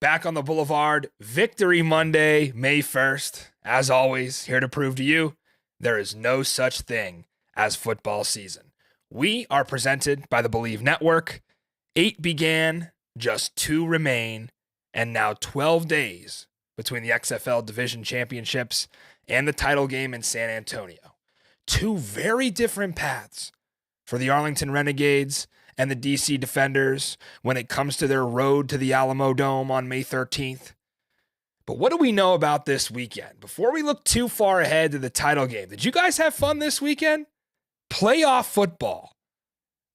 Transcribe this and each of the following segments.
Back on the Boulevard, Victory Monday, May 1st. As always, here to prove to you, there is no such thing as football season. We are presented by the Believe Network. 8 began, just 2 remain, and now 12 days between the XFL Division Championships and the title game in San Antonio. 2 very different paths for the Arlington Renegades and the DC Defenders when it comes to their road to the Alamo Dome on May 13th. But what do we know about this weekend? Before we look too far ahead to the title game, did you guys have fun this weekend? Playoff football.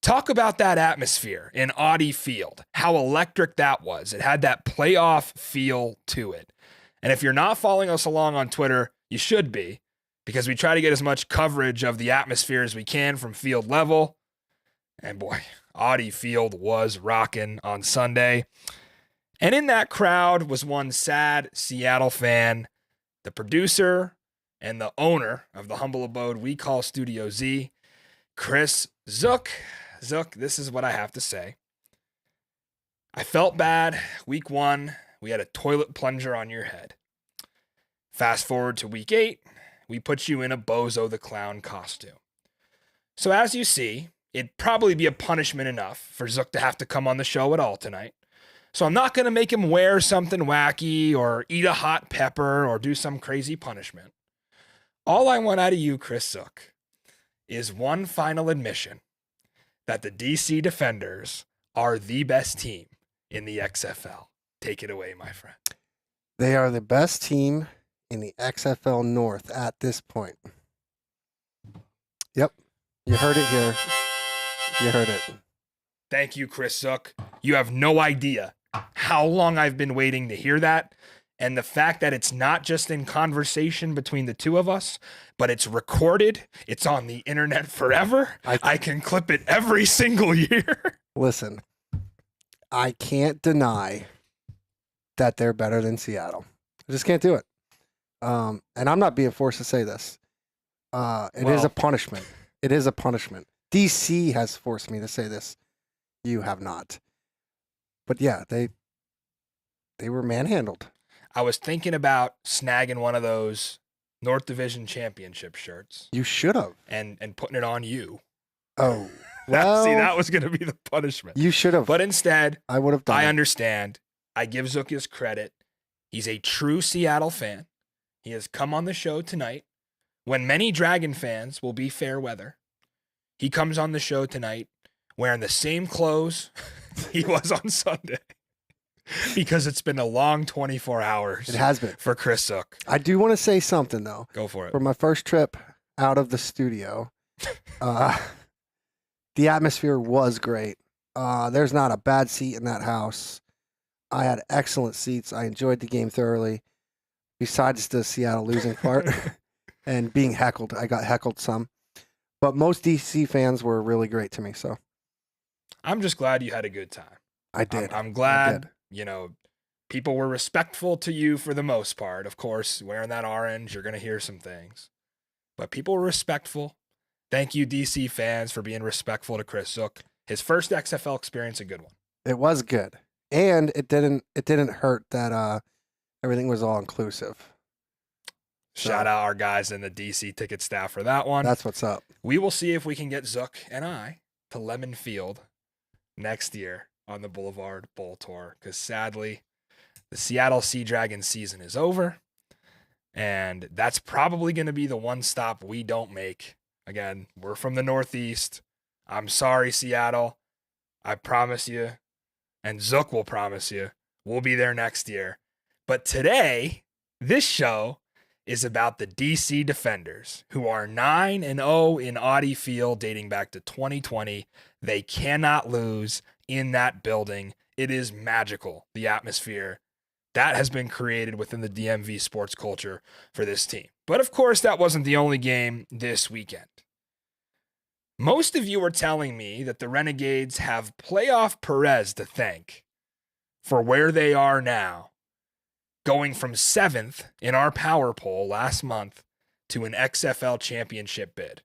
Talk about that atmosphere in Audi Field, how electric that was. It had that playoff feel to it. And if you're not following us along on Twitter, you should be, because we try to get as much coverage of the atmosphere as we can from field level. And boy, Audi Field was rocking on Sunday. And in that crowd was one sad Seattle fan, the producer and the owner of the humble abode we call Studio Z, Chris Zook. Zook, this is what I have to say. I felt bad. Week 1, we had a toilet plunger on your head. Fast forward to week 8, we put you in a Bozo the Clown costume. So as you see, it'd probably be a punishment enough for Zook to have to come on the show at all tonight. So I'm not going to make him wear something wacky or eat a hot pepper or do some crazy punishment. All I want out of you, Chris Zook, is one final admission that the DC Defenders are the best team in the XFL. Take it away, my friend. They are the best team in the XFL North at this point. Yep. You heard it here. You heard it. Thank you, Chris Zook. You have no idea how long I've been waiting to hear that. And the fact that it's not just in conversation between the two of us, but it's recorded, it's on the internet forever. I can clip it every single year. Listen, I can't deny that they're better than Seattle. I just can't do it. And I'm not being forced to say this. It is a punishment. It is a punishment. DC has forced me to say this. You have not. But yeah, they were manhandled. I was thinking about snagging one of those North Division Championship shirts. You should have. And putting it on you. Oh. Well, see, that was going to be the punishment. You should have. But instead, I would have done I it. understand. I give Zook his credit. He's a true Seattle fan. He has come on the show tonight when many Dragon fans will be fair weather. He comes on the show tonight wearing the same clothes he was on Sunday because it's been a long 24 hours. It has been. For Chris Zook. I do want to say something, though. Go for it. For my first trip out of the studio, the atmosphere was great. There's not a bad seat in that house. I had excellent seats. I enjoyed the game thoroughly, besides the Seattle losing part and being heckled. I got heckled some. But most DC fans were really great to me, so. I'm just glad you had a good time. I did. I'm glad, people were respectful to you for the most part. Of course, wearing that orange, you're going to hear some things. But people were respectful. Thank you, DC fans, for being respectful to Chris Zook. His first XFL experience, a good one. It was good. And it didn't hurt that everything was all inclusive. Shout out our guys in the DC ticket staff for that one. That's what's up. We will see if we can get Zook and I to Lemon Field next year on the Boulevard Bowl Tour, because sadly, the Seattle Sea Dragon season is over, and that's probably going to be the one stop we don't make. Again, we're from the Northeast. I'm sorry, Seattle. I promise you, and Zook will promise you, we'll be there next year. But today, this show is about the DC Defenders, who are 9-0 in Audi Field dating back to 2020. They cannot lose in that building. It is magical, the atmosphere that has been created within the DMV sports culture for this team. But of course, that wasn't the only game this weekend. Most of you are telling me that the Renegades have playoff Perez to thank for where they are now, going from 7th in our power poll last month to an XFL championship bid.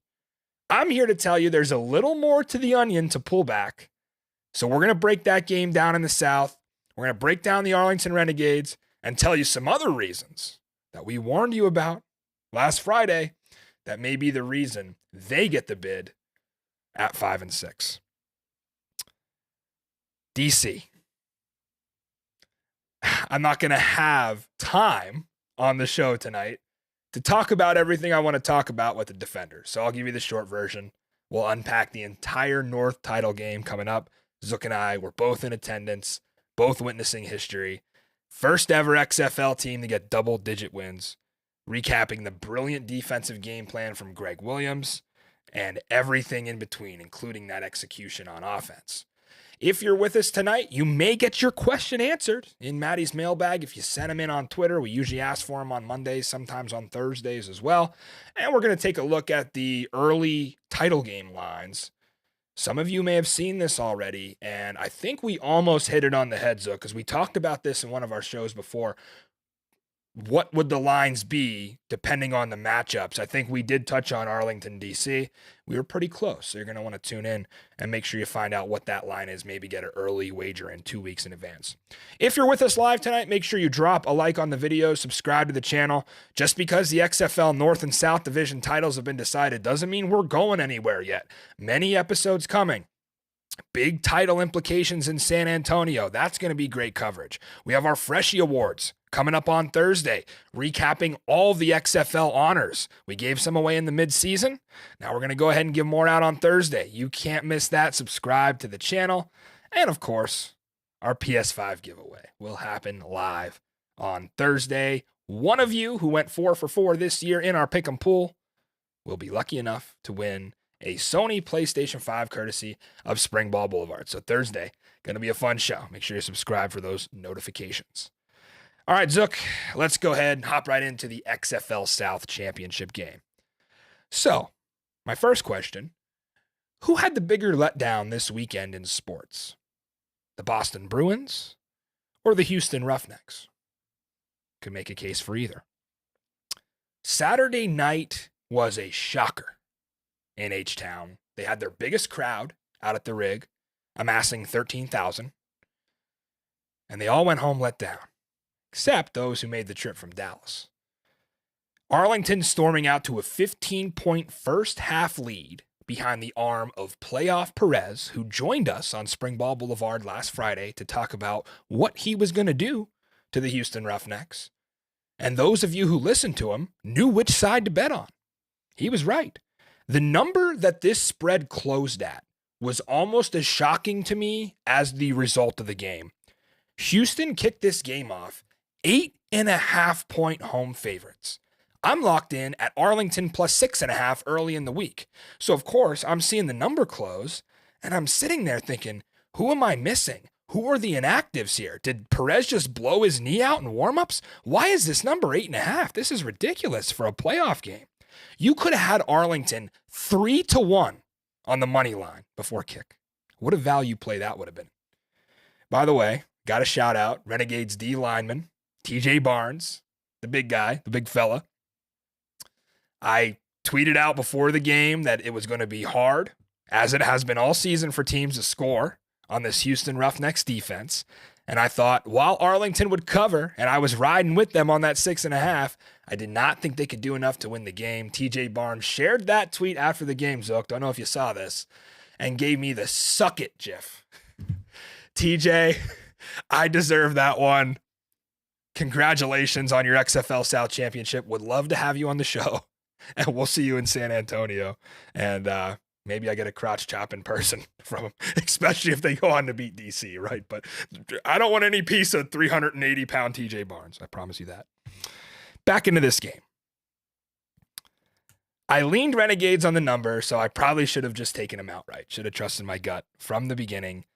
I'm here to tell you there's a little more to the onion to pull back. So we're going to break that game down in the South. We're going to break down the Arlington Renegades and tell you some other reasons that we warned you about last Friday that may be the reason they get the bid at 5-6. DC. I'm not going to have time on the show tonight to talk about everything I want to talk about with the Defenders. So I'll give you the short version. We'll unpack the entire North title game coming up. Zook and I were both in attendance, both witnessing history. First ever XFL team to get double-digit wins. Recapping the brilliant defensive game plan from Greg Williams and everything in between, including that execution on offense. If you're with us tonight, you may get your question answered in Maddie's mailbag if you send them in on Twitter. We usually ask for them on Mondays, sometimes on Thursdays as well. And we're going to take a look at the early title game lines. Some of you may have seen this already, and I think we almost hit it on the head, Zook, because we talked about this in one of our shows before. What would the lines be depending on the matchups? I think we did touch on Arlington, DC. We were pretty close, so you're going to want to tune in and make sure you find out what that line is. Maybe get an early wager in 2 weeks in advance. If you're with us live tonight, make sure you drop a like on the video, subscribe to the channel. Just because the XFL North and South Division titles have been decided doesn't mean we're going anywhere yet. Many episodes coming. Big title implications in San Antonio. That's going to be great coverage. We have our Freshie Awards coming up on Thursday, recapping all the XFL honors. We gave some away in the midseason. Now we're going to go ahead and give more out on Thursday. You can't miss that. Subscribe to the channel. And of course, our PS5 giveaway will happen live on Thursday. One of you who went 4 for 4 this year in our pick 'em pool will be lucky enough to win a Sony PlayStation 5 courtesy of Springball Boulevard. So Thursday, going to be a fun show. Make sure you subscribe for those notifications. All right, Zook, let's go ahead and hop right into the XFL South Championship game. So, my first question, who had the bigger letdown this weekend in sports? The Boston Bruins or the Houston Roughnecks? Could make a case for either. Saturday night was a shocker in H-Town. They had their biggest crowd out at the rig, amassing 13,000, and they all went home let down, except those who made the trip from Dallas. Arlington storming out to a 15-point first half lead behind the arm of playoff Perez, who joined us on Springball Boulevard last Friday to talk about what he was going to do to the Houston Roughnecks. And those of you who listened to him knew which side to bet on. He was right. The number that this spread closed at was almost as shocking to me as the result of the game. Houston kicked this game off 8.5-point home favorites. I'm locked in at Arlington plus 6.5 early in the week. So, of course, I'm seeing the number close, and I'm sitting there thinking, who am I missing? Who are the inactives here? Did Perez just blow his knee out in warmups? Why is this number 8.5? This is ridiculous for a playoff game. You could have had Arlington 3-1 on the money line before kick. What a value play that would have been. By the way, got a shout out, Renegades D lineman, TJ Barnes, the big guy, the big fella. I tweeted out before the game that it was going to be hard, as it has been all season for teams to score on this Houston Roughnecks defense. And I thought, while Arlington would cover, and I was riding with them on that 6.5, I did not think they could do enough to win the game. TJ Barnes shared that tweet after the game, Zook. Don't know if you saw this, and gave me the suck it gif. TJ, I deserve that one. Congratulations on your XFL South Championship. Would love to have you on the show. And we'll see you in San Antonio. And maybe I get a crotch chop in person from them, especially if they go on to beat DC, right? But I don't want any piece of 380-pound TJ Barnes. I promise you that. Back into this game. I leaned Renegades on the number, so I probably should have just taken them outright. Should have trusted my gut from the beginning.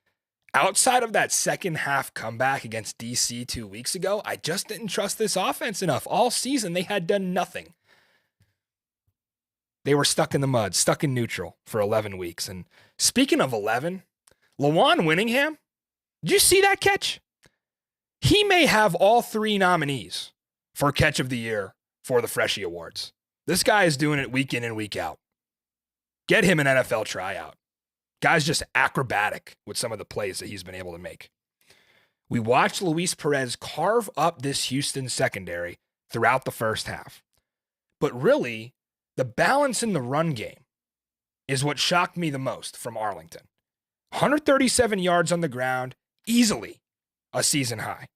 Outside of that second half comeback against DC 2 weeks ago, I just didn't trust this offense enough. All season, they had done nothing. They were stuck in the mud, stuck in neutral for 11 weeks. And speaking of 11, Lawan Winningham, did you see that catch? He may have all 3 nominees for Catch of the Year for the Freshie Awards. This guy is doing it week in and week out. Get him an NFL tryout. Guy's just acrobatic with some of the plays that he's been able to make. We watched Luis Perez carve up this Houston secondary throughout the first half. But really, the balance in the run game is what shocked me the most from Arlington. 137 yards on the ground, easily a season high.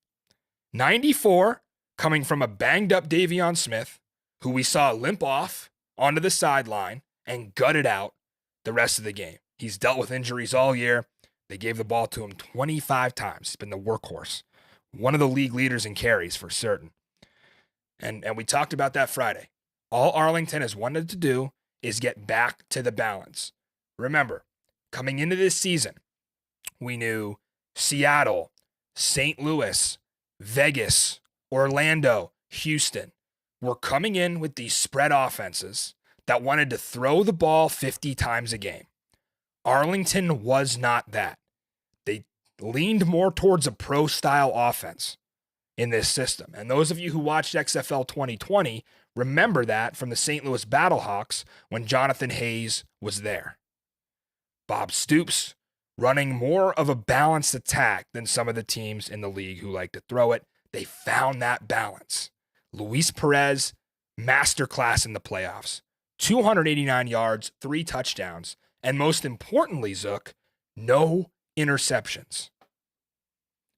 94 coming from a banged up Davion Smith, who we saw limp off onto the sideline and gutted out the rest of the game. He's dealt with injuries all year. They gave the ball to him 25 times. He's been the workhorse. One of the league leaders in carries for certain. And we talked about that Friday. All Arlington has wanted to do is get back to the balance. Remember, coming into this season, we knew Seattle, St. Louis, Vegas, Orlando, Houston were coming in with these spread offenses that wanted to throw the ball 50 times a game. Arlington was not that. They leaned more towards a pro-style offense in this system. And those of you who watched XFL 2020 remember that from the St. Louis Battlehawks when Jonathan Hayes was there. Bob Stoops running more of a balanced attack than some of the teams in the league who like to throw it. They found that balance. Luis Perez, masterclass in the playoffs. 289 yards, 3 touchdowns, and most importantly, Zook, no interceptions.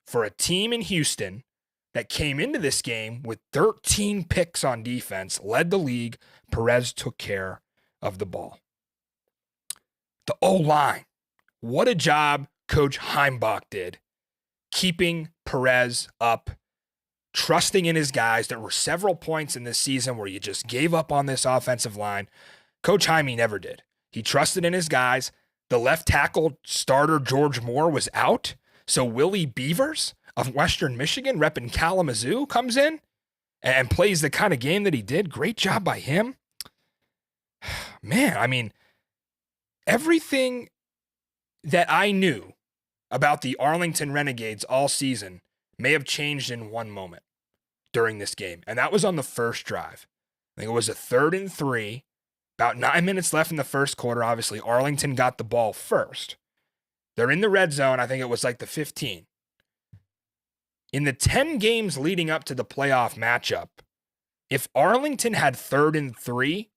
For a team in Houston that came into this game with 13 picks on defense, led the league, Perez took care of the ball. The O-line, what a job Coach Heimbach did, keeping Perez up, trusting in his guys. There were several points in this season where you just gave up on this offensive line. Coach Jaime never did. He trusted in his guys. The left tackle starter, George Moore, was out. So Willie Beavers of Western Michigan, repping Kalamazoo, comes in and plays the kind of game that he did. Great job by him. Man, I mean, everything that I knew about the Arlington Renegades all season may have changed in one moment during this game. And that was on the first drive. I think it was a 3rd and 3. About 9 minutes left in the first quarter. Obviously, Arlington got the ball first. They're in the red zone. I think it was like the 15. In the 10 games leading up to the playoff matchup, if Arlington had 3rd and 3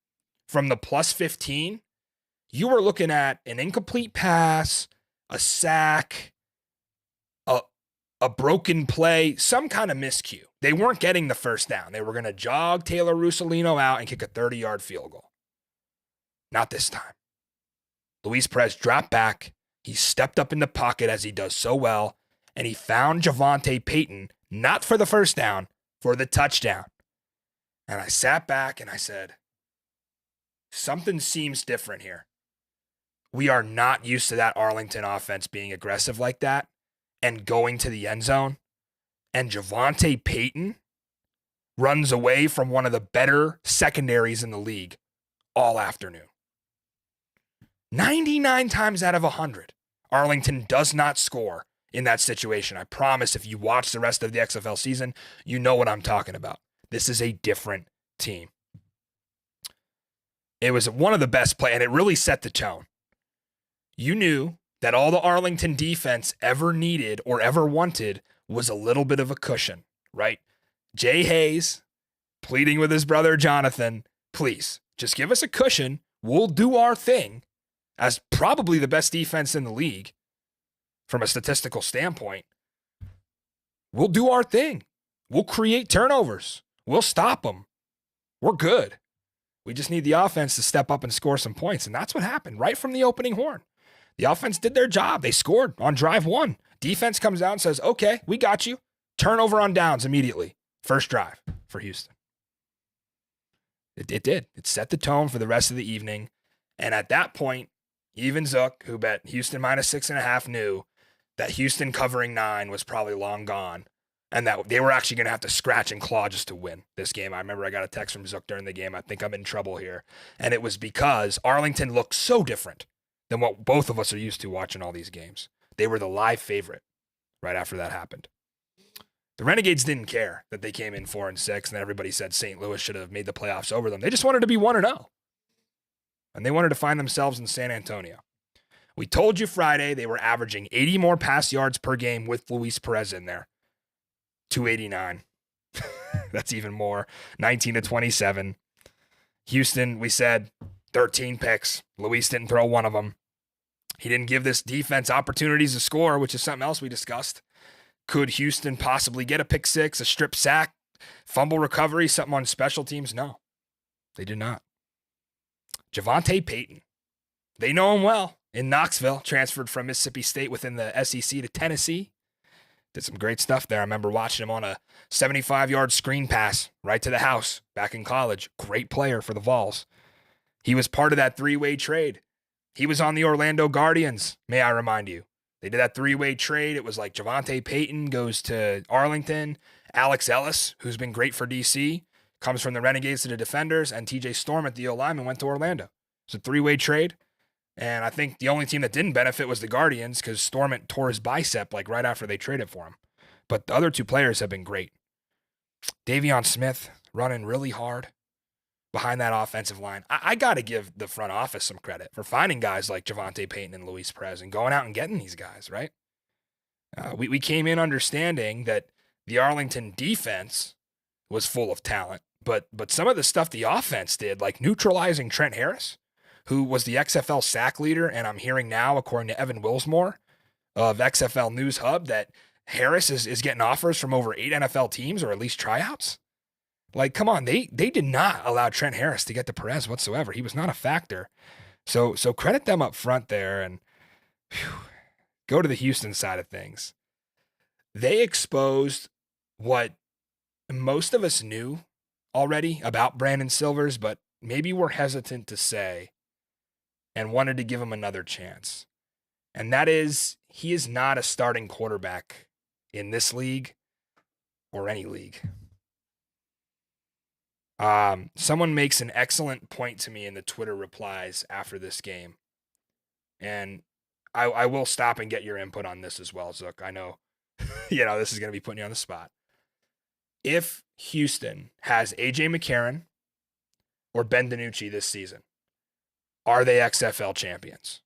from the plus 15, you were looking at an incomplete pass, a sack, a broken play, some kind of miscue. They weren't getting the first down. They were going to jog Taylor Russolino out and kick a 30-yard field goal. Not this time. Luis Perez dropped back. He stepped up in the pocket as he does so well, and he found Javonte Payton, not for the first down, for the touchdown. And I sat back and I said, something seems different here. We are not used to that Arlington offense being aggressive like that and going to the end zone. And Javonte Payton runs away from one of the better secondaries in the league all afternoon. 99 times out of 100, Arlington does not score in that situation. I promise if you watch the rest of the XFL season, you know what I'm talking about. This is a different team. It was one of the best plays, and it really set the tone. You knew that all the Arlington defense ever needed or ever wanted was a little bit of a cushion, right? Jay Hayes pleading with his brother Jonathan, please, just give us a cushion. We'll do our thing as probably the best defense in the league from a statistical standpoint. We'll do our thing. We'll create turnovers. We'll stop them. We're good. We just need the offense to step up and score some points. And that's what happened right from the opening horn. The offense did their job. They scored on drive 1. Defense comes out and says, okay, we got you. Turnover on downs immediately. First drive for Houston. It did. It set the tone for the rest of the evening. And at that point, even Zook, who bet Houston minus 6.5, knew that Houston covering 9 was probably long gone and that they were actually going to have to scratch and claw just to win this game. I remember I got a text from Zook during the game. I think I'm in trouble here. And it was because Arlington looked so different than what both of us are used to watching all these games. They were the live favorite right after that happened. The Renegades didn't care that they came in 4-6 and everybody said St. Louis should have made the playoffs over them. They just wanted to be 1-0. And they wanted to find themselves in San Antonio. We told you Friday they were averaging 80 more pass yards per game with Luis Perez in there. 289. That's even more. 19 to 27. Houston, we said 13 picks. Luis didn't throw one of them. He didn't give this defense opportunities to score, which is something else we discussed. Could Houston possibly get a pick six, a strip sack, fumble recovery, something on special teams? No, they did not. Javonte Payton. They know him well in Knoxville, transferred from Mississippi State within the SEC to Tennessee. Did some great stuff there. I remember watching him on a 75-yard screen pass right to the house back in college. Great player for the Vols. He was part of that three-way trade. He was on the Orlando Guardians, may I remind you. They did that three-way trade. It was like Javonte Payton goes to Arlington. Alex Ellis, who's been great for D.C., comes from the Renegades to the Defenders, and T.J. Storm at the O-lineman went to Orlando. It's a three-way trade. And I think the only team that didn't benefit was the Guardians because Stormont tore his bicep like right after they traded for him. But the other two players have been great. Davion Smith running really hard behind that offensive line. I got to give the front office some credit for finding guys like Javonte Payton and Luis Perez and going out and getting these guys, right? We came in understanding that the Arlington defense was full of talent, but some of the stuff the offense did, like neutralizing Trent Harris, who was the XFL sack leader, and I'm hearing now, according to Evan Wilsmore of XFL News Hub, that Harris is getting offers from over 8 NFL teams, or at least tryouts. Like, come on, they did not allow Trent Harris to get to Perez whatsoever. He was not a factor. So credit them up front there, and go to the Houston side of things. They exposed what most of us knew already about Brandon Silvers, but maybe we're hesitant to say and wanted to give him another chance. And that is, he is not a starting quarterback in this league or any league. Someone makes an excellent point to me in the Twitter replies after this game. And I will stop and get your input on this as well, Zook. I know, this is going to be putting you on the spot. If Houston has A.J. McCarron or Ben DiNucci this season, are they XFL champions?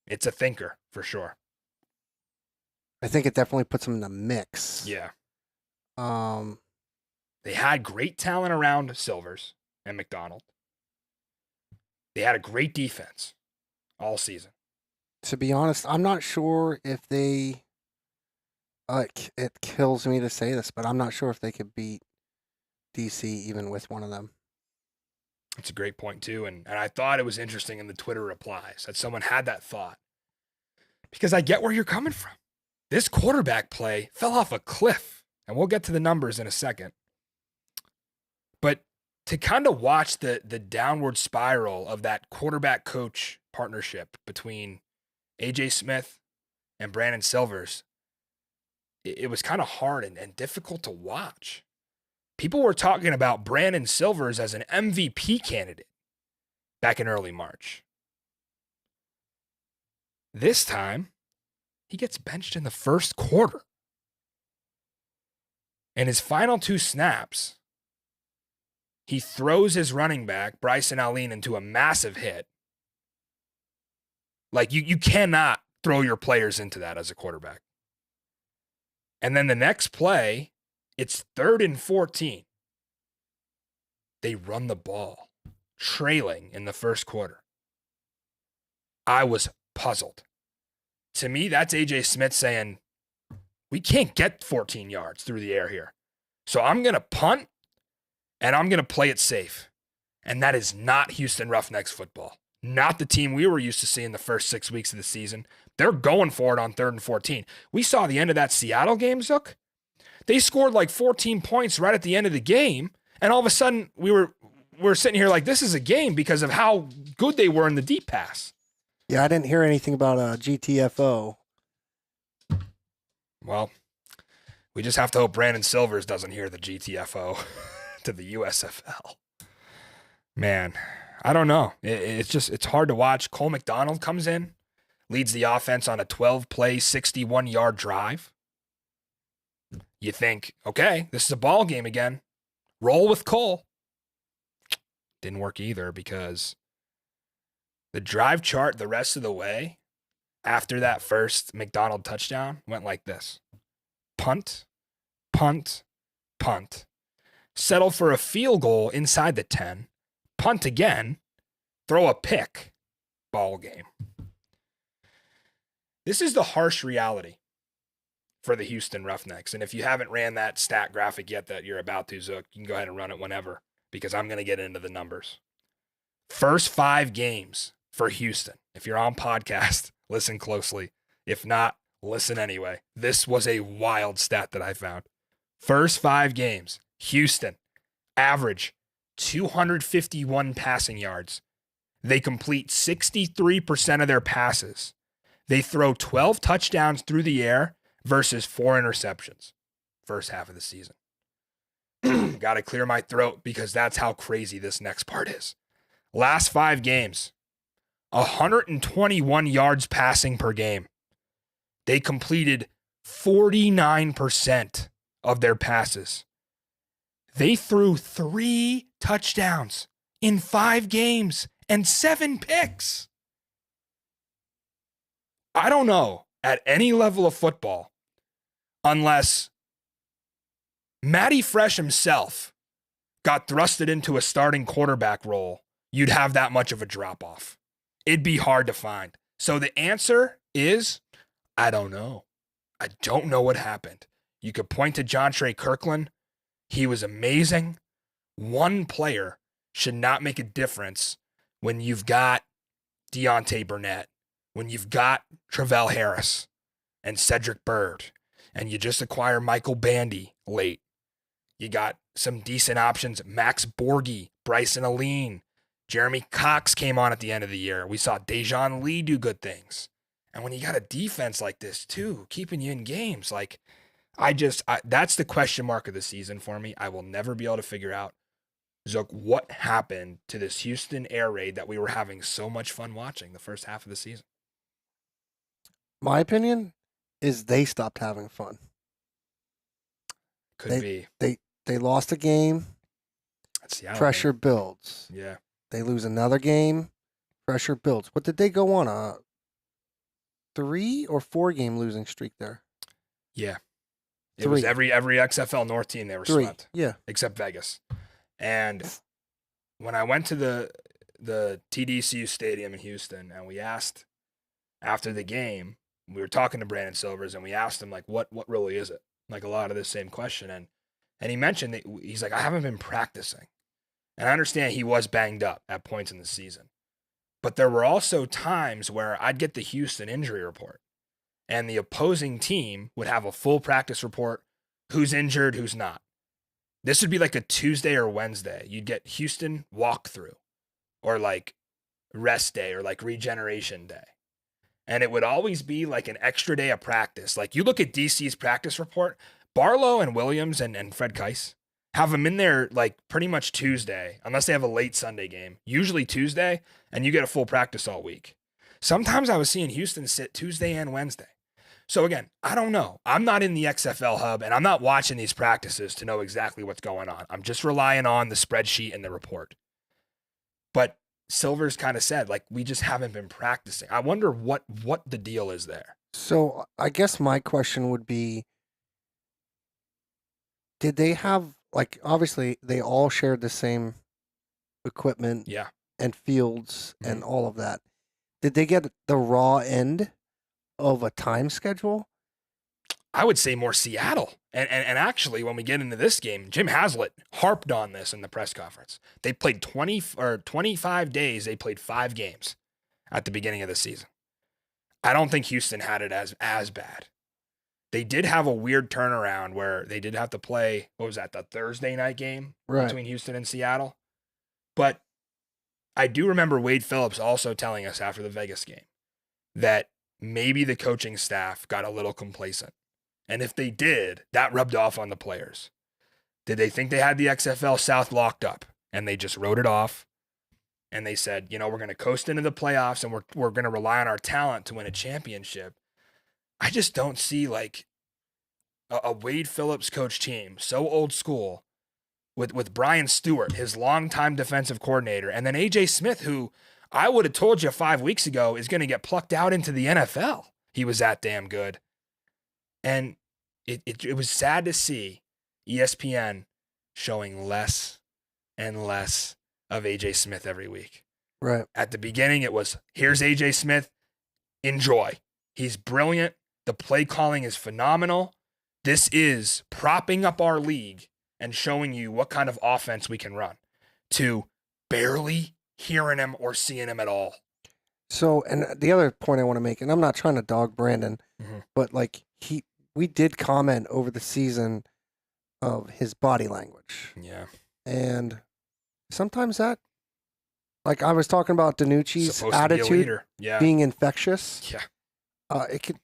It's a thinker, for sure. I think it definitely puts them in the mix. Yeah. They had great talent around Silvers and McDonald. They had a great defense all season. To be honest, I'm not sure if they... it kills me to say this, but I'm not sure if they could beat DC even with one of them. That's a great point, too. And I thought it was interesting in the Twitter replies that someone had that thought. Because I get where you're coming from. This quarterback play fell off a cliff. And we'll get to the numbers in a second. But to kind of watch the downward spiral of that quarterback-coach partnership between A.J. Smith and Brandon Silvers, it was kind of hard and difficult to watch. People were talking about Brandon Silvers as an MVP candidate back in early March. This time, he gets benched in the first quarter. In his final 2 snaps, he throws his running back, Bryson Allen, into a massive hit. Like, you cannot throw your players into that as a quarterback. And then the next play, it's 3rd and 14. They run the ball, trailing in the first quarter. I was puzzled. To me, that's A.J. Smith saying, we can't get 14 yards through the air here. So I'm going to punt, and I'm going to play it safe. And that is not Houston Roughnecks football. Not the team we were used to seeing the first 6 weeks of the season. They're going for it on 3rd and 14. We saw the end of that Seattle game, Zook. They scored like 14 points right at the end of the game, and all of a sudden we're sitting here like this is a game because of how good they were in the deep pass. Yeah, I didn't hear anything about GTFO. Well, we just have to hope Brandon Silvers doesn't hear the GTFO to the USFL. Man, I don't know. It's hard to watch. Cole McDonald comes in, leads the offense on a 12-play, 61-yard drive. You think, okay, this is a ball game again. Roll with Cole. didn't work either because the drive chart the rest of the way after that first McDonald touchdown went like this. Punt, punt, punt. Settle for a field goal inside the 10. Punt again. Throw a pick. Ball game. This is the harsh reality for the Houston Roughnecks. And if you haven't ran that stat graphic yet that you're about to, Zook, you can go ahead and run it whenever because I'm going to get into the numbers. First 5 games for Houston. If you're on podcast, listen closely. If not, listen anyway. This was a wild stat that I found. First 5 games, Houston, average 251 passing yards. They complete 63% of their passes. They throw 12 touchdowns through the air versus 4 interceptions. First half of the season. Got to clear my throat because that's how crazy this next part is. Last 5 games, 121 yards passing per game. They completed 49% of their passes. They threw 3 touchdowns in 5 games and 7 picks. I don't know at any level of football, unless Matty Fresh himself got thrusted into a starting quarterback role, you'd have that much of a drop-off. It'd be hard to find. So the answer is, I don't know. I don't know what happened. You could point to Jontre Kirkland. He was amazing. One player should not make a difference when you've got Deontay Burnett, when you've got Travell Harris and Cedric Byrd, and you just acquire Michael Bandy late. You got some decent options. Max Borghi, Bryson Aline, Jeremy Cox came on at the end of the year. We saw Dejan Lee do good things. And when you got a defense like this too, keeping you in games, like that's the question mark of the season for me. I will never be able to figure out, Zook, what happened to this Houston air raid that we were having so much fun watching the first half of the season. My opinion is they stopped having fun. Could be. They lost a game. Pressure builds. Yeah. They lose another game. Pressure builds. What did they go on? A 3 or 4 game losing streak there? Yeah. It was every XFL North team they were 3. swept. Yeah. Except Vegas. And when I went to the TDCU Stadium in Houston and we asked after the game, we were talking to Brandon Silvers and we asked him, like, what really is it? Like a lot of the same question. And he mentioned that he's like, I haven't been practicing. And I understand he was banged up at points in the season. But there were also times where I'd get the Houston injury report and the opposing team would have a full practice report, who's injured, who's not. This would be like a Tuesday or Wednesday. You'd get Houston walkthrough or like rest day or like regeneration day. And it would always be like an extra day of practice. Like you look at DC's practice report, Barlow and Williams and Fred Keiss have them in there like pretty much Tuesday, unless they have a late Sunday game, usually Tuesday, and you get a full practice all week. Sometimes I was seeing Houston sit Tuesday and Wednesday. So again, I don't know. I'm not in the XFL hub and I'm not watching these practices to know exactly what's going on. I'm just relying on the spreadsheet and the report. But Silver's kind of said, like, we just haven't been practicing. I wonder what the deal is there. So I guess my question would be, did they have, like, obviously they all shared the same equipment and fields and all of that. Did they get the raw end of a time schedule? I would say more Seattle. And actually, when we get into this game, Jim Haslett harped on this in the press conference. They played 25 days. They played 5 games at the beginning of the season. I don't think Houston had it as bad. They did have a weird turnaround where they did have to play, what was that, the Thursday night game between Houston and Seattle? But I do remember Wade Phillips also telling us after the Vegas game that maybe the coaching staff got a little complacent. And if they did, that rubbed off on the players. Did they think they had the XFL South locked up and they just wrote it off? And they said, we're going to coast into the playoffs and we're going to rely on our talent to win a championship. I just don't see like a Wade Phillips coach team, so old school, with Brian Stewart, his longtime defensive coordinator, and then A.J. Smith, who I would have told you 5 weeks ago is going to get plucked out into the NFL. He was that damn good. And it was sad to see ESPN showing less and less of A.J. Smith every week. Right. At the beginning, it was, here's A.J. Smith, enjoy. He's brilliant. The play calling is phenomenal. This is propping up our league and showing you what kind of offense we can run, to barely hearing him or seeing him at all. So, and the other point I want to make, and I'm not trying to dog Brandon, but like we did comment over the season of his body language. Yeah. And sometimes that, like I was talking about Danucci's attitude being infectious. Yeah. It could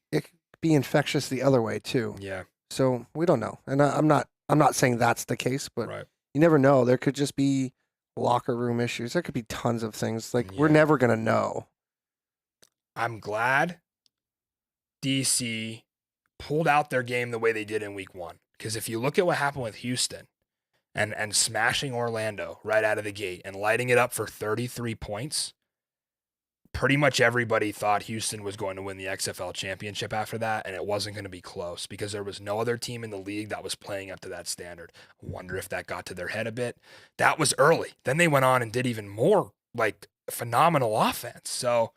be infectious the other way too. Yeah. So we don't know. And I'm not saying that's the case, but right. You never know. There could just be locker room issues. There could be tons of things. Like we're never going to know. I'm glad DC pulled out their game the way they did in week 1. Because if you look at what happened with Houston and smashing Orlando right out of the gate and lighting it up for 33 points, pretty much everybody thought Houston was going to win the XFL championship after that, and it wasn't going to be close because there was no other team in the league that was playing up to that standard. I wonder if that got to their head a bit. That was early. Then they went on and did even more like phenomenal offense. So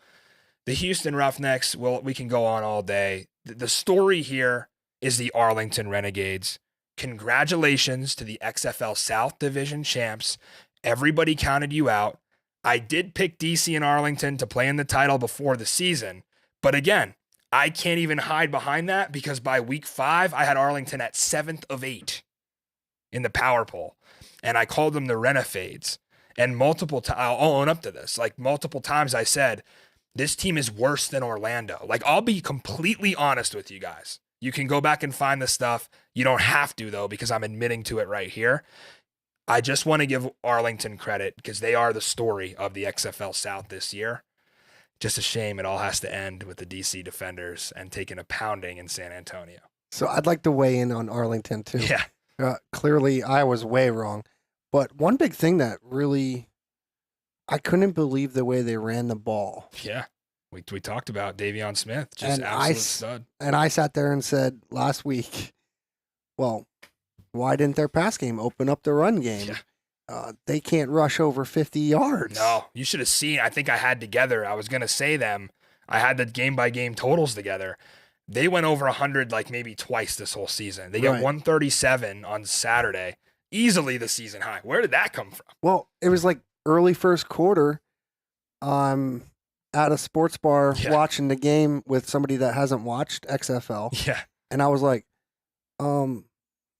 the Houston Roughnecks, well, we can go on all day. The story here is the Arlington Renegades. Congratulations to the XFL South Division champs. Everybody counted you out. I did pick DC and Arlington to play in the title before the season. But again, I can't even hide behind that because by week 5, I had Arlington at 7th of 8 in the power poll. And I called them the Renegades. And I'll own up to this. Like multiple times I said, this team is worse than Orlando. Like I'll be completely honest with you guys. You can go back and find the stuff. You don't have to though, because I'm admitting to it right here. I just want to give Arlington credit because they are the story of the XFL South this year. Just a shame it all has to end with the DC Defenders and taking a pounding in San Antonio. So I'd like to weigh in on Arlington too. Yeah. Clearly I was way wrong. But one big thing that really, I couldn't believe the way they ran the ball. Yeah. We talked about Davion Smith, just absolute stud. And I sat there and said last week, well, why didn't their pass game open up the run game? Yeah. They can't rush over 50 yards. No, you should have seen. I think I had together. I was going to say them. I had the game-by-game totals together. They went over 100 like maybe twice this whole season. They got 137 on Saturday. Easily the season high. Where did that come from? Well, it was like early first quarter. I'm at a sports bar watching the game with somebody that hasn't watched XFL. Yeah. And I was like,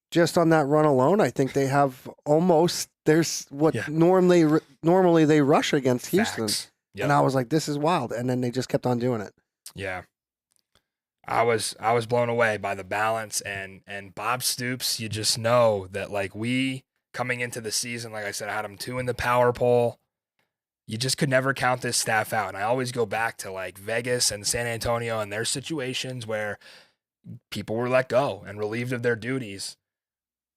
just on that run alone, I think they have almost, there's what normally they rush against Houston. Yep. And I was like, this is wild. And then they just kept on doing it. Yeah. I was blown away by the balance and Bob Stoops. You just know that like we coming into the season, like I said, I had him 2 in the power poll. You just could never count this staff out. And I always go back to like Vegas and San Antonio and their situations where people were let go and relieved of their duties.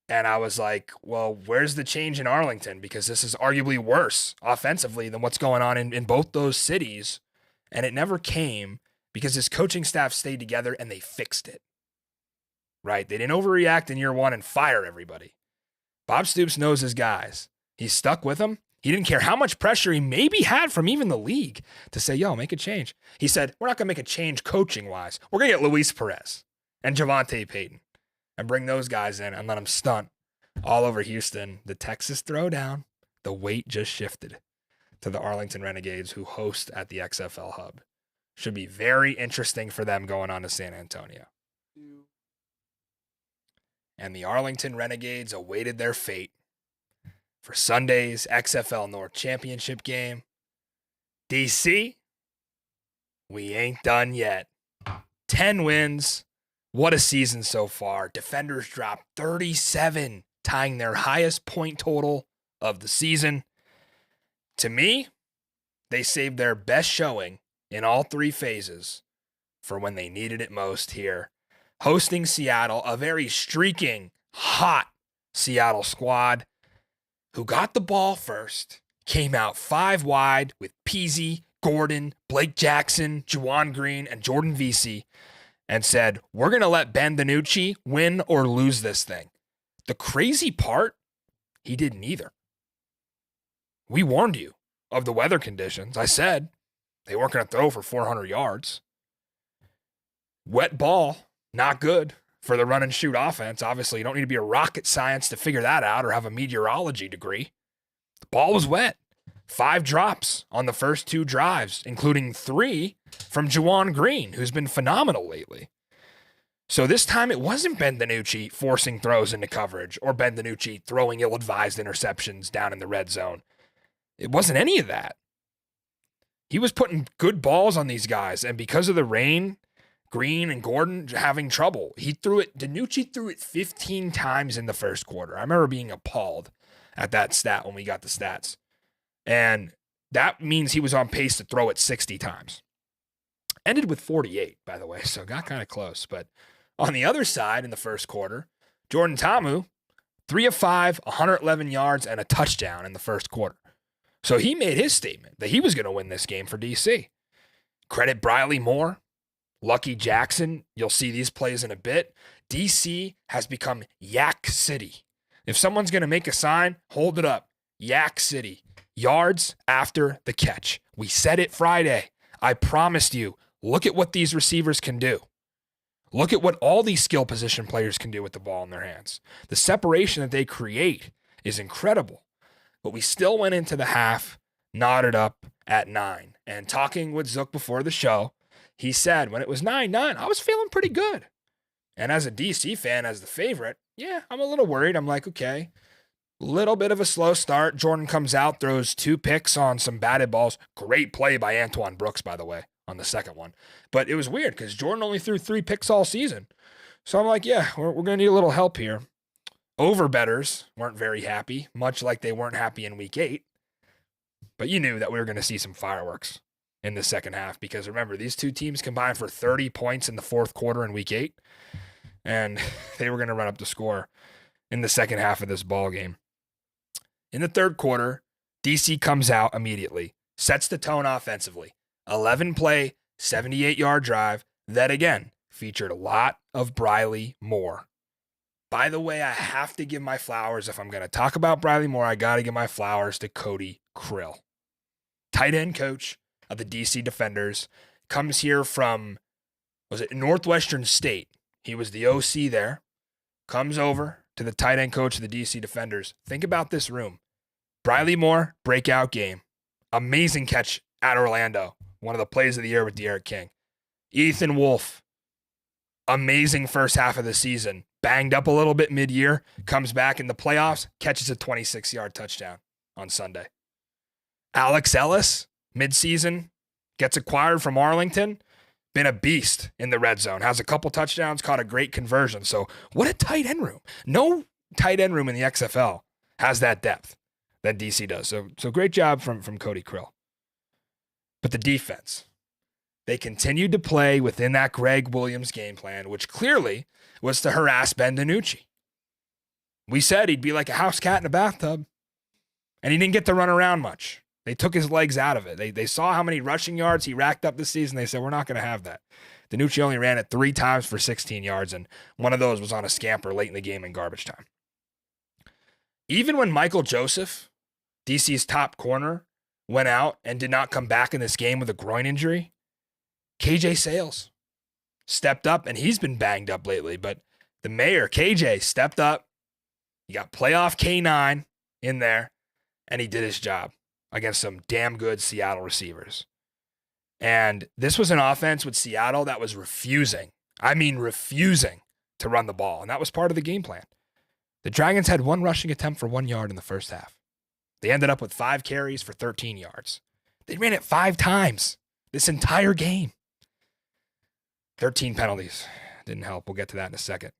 And I was like, well, where's the change in Arlington? Because this is arguably worse offensively than what's going on in both those cities. And it never came because his coaching staff stayed together and they fixed it. Right? They didn't overreact in year 1 and fire everybody. Bob Stoops knows his guys. He's stuck with them. He didn't care how much pressure he maybe had from even the league to say, yo, make a change. He said, we're not going to make a change coaching-wise. We're going to get Luis Perez and Javonte Payton and bring those guys in and let them stunt all over Houston. The Texas throwdown, the weight just shifted to the Arlington Renegades, who host at the XFL Hub. Should be very interesting for them going on to San Antonio. And the Arlington Renegades awaited their fate for Sunday's XFL North Championship game. DC, we ain't done yet. 10 wins. What a season so far. Defenders dropped 37, tying their highest point total of the season. To me, they saved their best showing in all 3 phases for when they needed it most here. Hosting Seattle, a very streaking, hot Seattle squad. who got the ball first, came out 5 wide with Peasy, Gordon, Blake Jackson, Juwan Green, and Jordan Vesey, and said, we're going to let Ben DiNucci win or lose this thing. The crazy part, he didn't either. We warned you of the weather conditions. I said they weren't going to throw for 400 yards. Wet ball, not good for the run and shoot offense. Obviously, you don't need to be a rocket science to figure that out or have a meteorology degree. The ball was wet. 5 drops on the first 2 drives, including 3 from Juwan Green, who's been phenomenal lately. So this time it wasn't Ben DiNucci forcing throws into coverage or Ben DiNucci throwing ill-advised interceptions down in the red zone. It wasn't any of that. He was putting good balls on these guys, and because of the rain, Green and Gordon having trouble. DiNucci threw it 15 times in the first quarter. I remember being appalled at that stat when we got the stats. And that means he was on pace to throw it 60 times. Ended with 48, by the way, so got kind of close. But on the other side in the first quarter, Jordan Ta'amu, 3 of 5, 111 yards, and a touchdown in the first quarter. So he made his statement that he was going to win this game for DC. Credit Briley Moore, Lucky Jackson. You'll see these plays in a bit. DC has become Yak City. If someone's going to make a sign, hold it up. Yak City. Yards after the catch. We said it Friday. I promised you, look at what these receivers can do. Look at what all these skill position players can do with the ball in their hands. The separation that they create is incredible. But we still went into the half, knotted up at 9. And talking with Zook before the show, he said when it was 9-9, I was feeling pretty good. And as a DC fan, as the favorite, yeah, I'm a little worried. I'm like, okay, little bit of a slow start. Jordan comes out, throws 2 picks on some batted balls. Great play by Antoine Brooks, by the way, on the second one. But it was weird because Jordan only threw 3 picks all season. So I'm like, yeah, we're going to need a little help here. Overbetters weren't very happy, much like they weren't happy in week 8. But you knew that we were going to see some fireworks in the second half because remember, these 2 teams combined for 30 points in the fourth quarter in week 8. And they were going to run up the score in the second half of this ball game. In the third quarter, DC comes out immediately, sets the tone offensively. 11-play, 78-yard drive that, again, featured a lot of Briley Moore. By the way, I have to give my flowers. If I'm going to talk about Briley Moore, I got to give my flowers to Cody Krill. Tight end coach of the DC Defenders. Comes here from, Northwestern State. He was the OC there. Comes over to the tight end coach of the DC Defenders. Think about this room. Briley Moore, breakout game. Amazing catch at Orlando. One of the plays of the year with De'Aaron King. Ethan Wolf, amazing first half of the season. Banged up a little bit mid-year. Comes back in the playoffs. Catches a 26-yard touchdown on Sunday. Alex Ellis, mid-season, gets acquired from Arlington. Been a beast in the red zone. Has a couple touchdowns, caught a great conversion. So what a tight end room. No tight end room in the XFL has that depth that DC does. So great job from Cody Krill. But the defense, they continued to play within that Greg Williams game plan, which clearly was to harass Ben DiNucci. We said he'd be like a house cat in a bathtub, and he didn't get to run around much. They took his legs out of it. They saw how many rushing yards he racked up this season. They said, we're not going to have that. DiNucci only ran it 3 times for 16 yards, and one of those was on a scamper late in the game in garbage time. Even when Michael Joseph, DC's top corner, went out and did not come back in this game with a groin injury, KJ Sales stepped up, and he's been banged up lately, but the mayor, KJ, stepped up. You got playoff K9 in there, and he did his job against some damn good Seattle receivers. And this was an offense with Seattle that was refusing to run the ball, and that was part of the game plan. The Dragons had 1 rushing attempt for 1 yard in the first half. They ended up with 5 carries for 13 yards. They ran it 5 times this entire game. 13 penalties. Didn't help. We'll get to that in a second.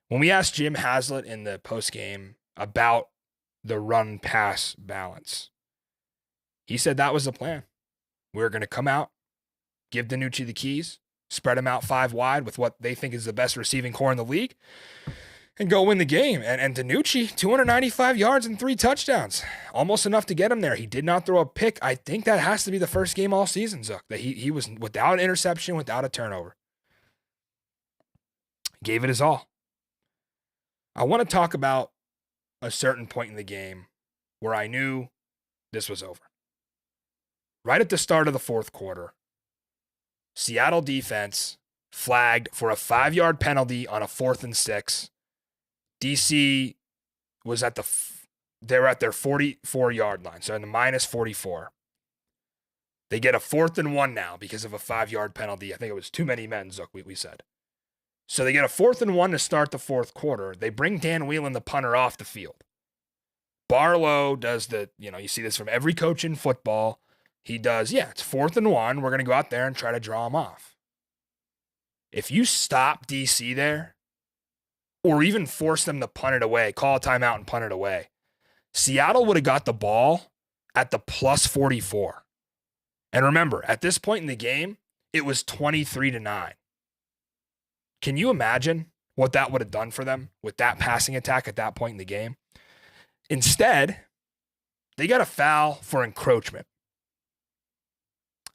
When we asked Jim Haslett in the postgame about the run-pass balance, he said that was the plan. We were going to come out, give DiNucci the keys, spread him out 5 wide with what they think is the best receiving core in the league, and go win the game. And DiNucci, 295 yards and 3 touchdowns. Almost enough to get him there. He did not throw a pick. I think that has to be the first game all season, Zook, that he was without an interception, without a turnover. Gave it his all. I want to talk about a certain point in the game where I knew this was over. Right at the start of the fourth quarter, Seattle defense flagged for a 5-yard penalty on a 4th and 6. DC was they were at their 44-yard line, so in the minus 44. They get a 4th and 1 now because of a 5-yard penalty. I think it was too many men, Zook, we said. So they get a 4th and 1 to start the fourth quarter. They bring Dan Whelan, the punter, off the field. Barlow does you see this from every coach in football. He does, it's 4th and 1. We're going to go out there and try to draw him off. If you stop DC there, or even force them to punt it away, call a timeout and punt it away, Seattle would have got the ball at the plus 44. And remember, at this point in the game, it was 23-9. Can you imagine what that would have done for them with that passing attack at that point in the game? Instead, they got a foul for encroachment.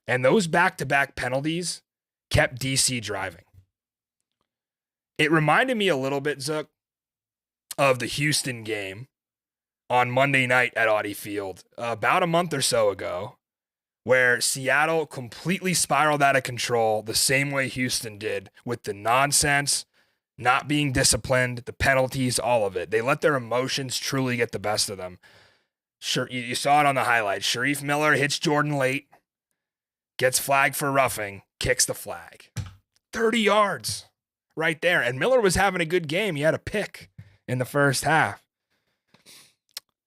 And those back-to-back penalties kept DC driving. It reminded me a little bit, Zook, of the Houston game on Monday night at Audi Field about a month or so ago, where Seattle completely spiraled out of control the same way Houston did with the nonsense, not being disciplined, the penalties, all of it. They let their emotions truly get the best of them. Sure, you saw it on the highlights. Sharif Miller hits Jordan late, gets flagged for roughing, kicks the flag. 30 yards right there. And Miller was having a good game. He had a pick in the first half.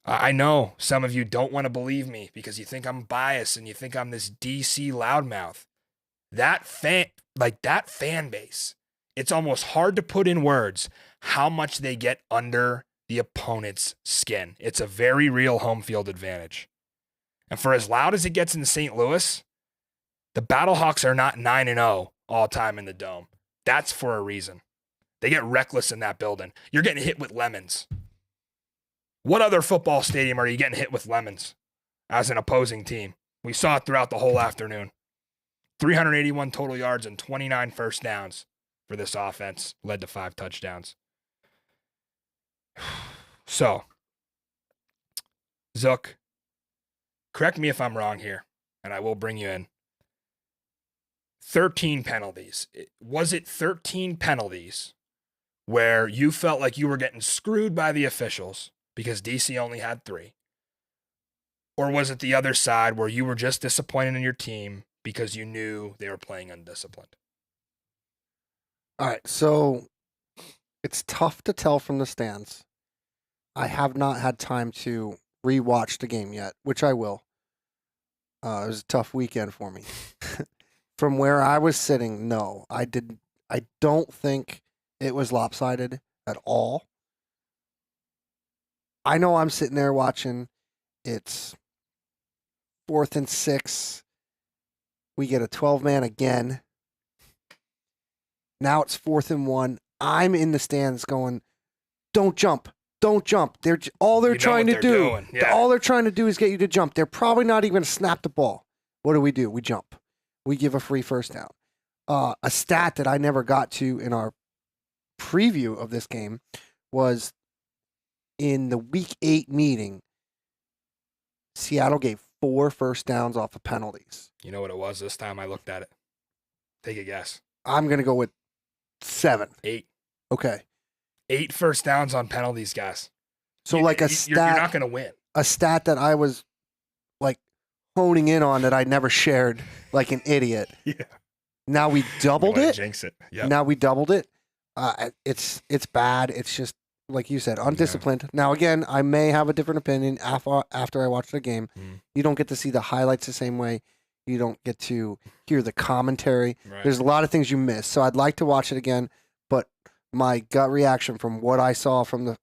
I know some of you don't want to believe me because you think I'm biased and you think I'm this DC loudmouth. That fan base, it's almost hard to put in words how much they get under the opponent's skin. It's a very real home field advantage. And for as loud as it gets in St. Louis, the Battlehawks are not 9-0 all time in the Dome. That's for a reason. They get reckless in that building. You're getting hit with lemons. What other football stadium are you getting hit with lemons as an opposing team? We saw it throughout the whole afternoon. 381 total yards and 29 first downs for this offense, led to 5 touchdowns. So, Zook, correct me if I'm wrong here, and I will bring you in. 13 penalties. Was it 13 penalties where you felt like you were getting screwed by the officials because DC only had 3? Or was it the other side where you were just disappointed in your team because you knew they were playing undisciplined? All right, so it's tough to tell from the stands. I have not had time to rewatch the game yet, which I will. It was a tough weekend for me. From where I was sitting, no, I don't think it was lopsided at all. I know I'm sitting there watching. It's 4th and 6. We get a 12-man again. Now it's 4th and 1. I'm in the stands going, don't jump. Don't jump. All they're trying to do is get you to jump. They're probably not even going to snap the ball. What do? We jump. We give a free first down. A stat that I never got to in our preview of this game was in the Week 8 meeting, Seattle gave 4 first downs off of penalties. You know what it was this time I looked at it? Take a guess. I'm going to go with 7. 8. Okay. 8 first downs on penalties, guys. So a stat. You're not going to win. A stat that I was honing in on that I never shared like an idiot. Yeah. Now we doubled it. Jinx it. Yep. Now we doubled it. It's bad. It's just like you said, undisciplined. Yeah. Now again, I may have a different opinion after I watch the game. You don't get to see the highlights the same way. You don't get to hear the commentary. Right. There's a lot of things you miss. So I'd like to watch it again, but my gut reaction from what I saw from the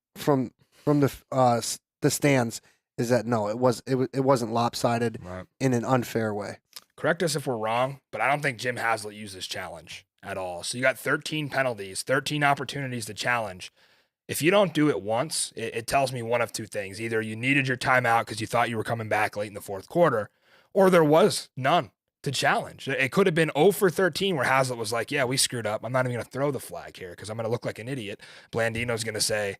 stands is that no, it wasn't lopsided in an unfair way. Correct us if we're wrong, but I don't think Jim Haslett used this challenge at all. So you got 13 penalties, 13 opportunities to challenge. if you don't do it once, it tells me one of two things. Either you needed your timeout because you thought you were coming back late in the fourth quarter, or there was none to challenge. It could have been 0 for 13 where Hazlitt was like, yeah, we screwed up. I'm not even going to throw the flag here because I'm going to look like an idiot. Blandino's going to say,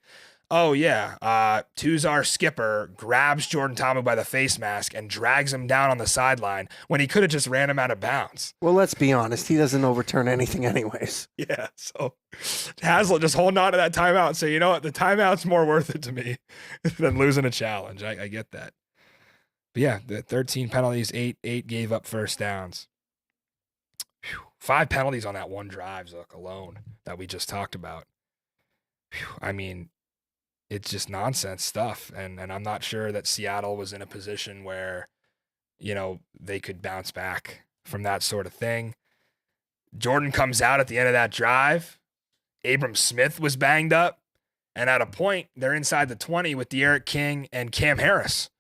oh, yeah, Tuzar skipper grabs Jordan Ta'amu by the face mask and drags him down on the sideline when he could have just ran him out of bounds. Well, let's be honest. He doesn't overturn anything anyways. Yeah, so Hazlitt just holding on to that timeout and say, you know what, the timeout's more worth it to me than losing a challenge. I get that. But yeah, the 13 penalties, 8 gave up first downs. 5 penalties on that one drive, Zook, alone that we just talked about. I mean, it's just nonsense stuff. And I'm not sure that Seattle was in a position where, you know, they could bounce back from that sort of thing. Jordan comes out at the end of that drive. Abram Smith was banged up. And at a point, they're inside the 20 with De'Aaron King and Cam Harris,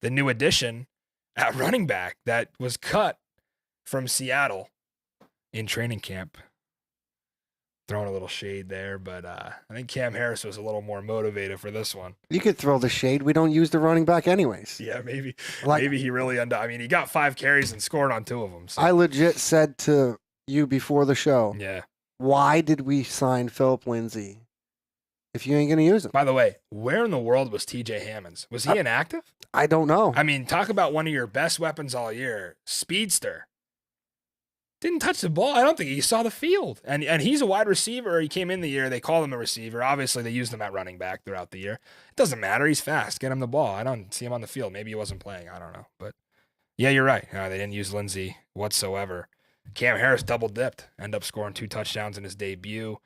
the new addition at running back that was cut from Seattle in training camp. Throwing a little shade there, but I think Cam Harris was a little more motivated for this one. You could throw the shade. We don't use the running back anyways. Yeah, maybe he really I mean, he got 5 carries and scored on 2 of them. So. I legit said to you before the show, yeah, why did we sign Phillip Lindsay if you ain't going to use him? By the way, where in the world was TJ Hammonds? Was he inactive? I don't know. I mean, talk about one of your best weapons all year, speedster. Didn't touch the ball. I don't think he saw the field. And he's a wide receiver. He came in the year. They call him a receiver. Obviously, they used him at running back throughout the year. It doesn't matter. He's fast. Get him the ball. I don't see him on the field. Maybe he wasn't playing. I don't know. But, yeah, you're right. They didn't use Lindsey whatsoever. Cam Harris double-dipped. Ended up scoring 2 touchdowns in his debut.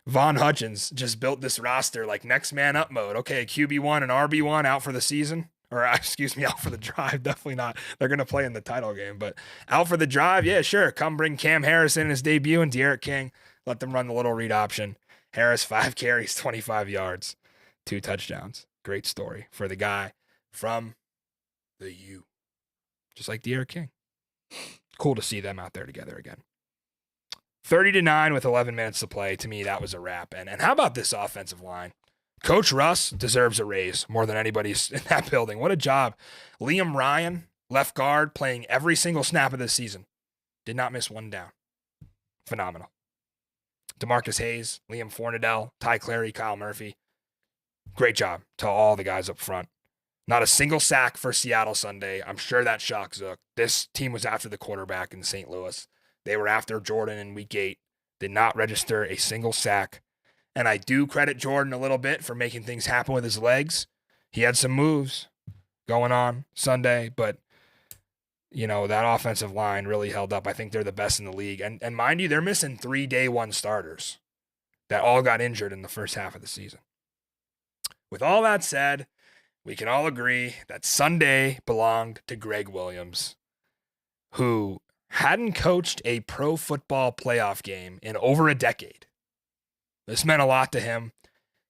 Von Hutchins just built this roster like next man up mode. Okay, QB1 and RB1 out for the season. Or, excuse me, out for the drive. Definitely not. They're going to play in the title game. But out for the drive, yeah, sure. Come bring Cam Harris in his debut and De'Aaron King. Let them run the little read option. Harris, 5 carries, 25 yards, 2 touchdowns. Great story for the guy from the U. Just like De'Aaron King. Cool to see them out there together again. 30-9 with 11 minutes to play. To me, that was a wrap. And how about this offensive line? Coach Russ deserves a raise more than anybody in that building. What a job. Liam Ryan, left guard, playing every single snap of this season. Did not miss one down. Phenomenal. DeMarcus Hayes, Liam Fornadell, Ty Clary, Kyle Murphy. Great job to all the guys up front. Not a single sack for Seattle Sunday. I'm sure that shocks Zook. This team was after the quarterback in St. Louis. They were after Jordan in week 8. Did not register a single sack. And I do credit Jordan a little bit for making things happen with his legs. He had some moves going on Sunday, but, you know, that offensive line really held up. I think they're the best in the league. And mind you, they're missing 3 day 1 starters that all got injured in the first half of the season. With all that said, we can all agree that Sunday belonged to Greg Williams, who hadn't coached a pro football playoff game in over a decade. This meant a lot to him.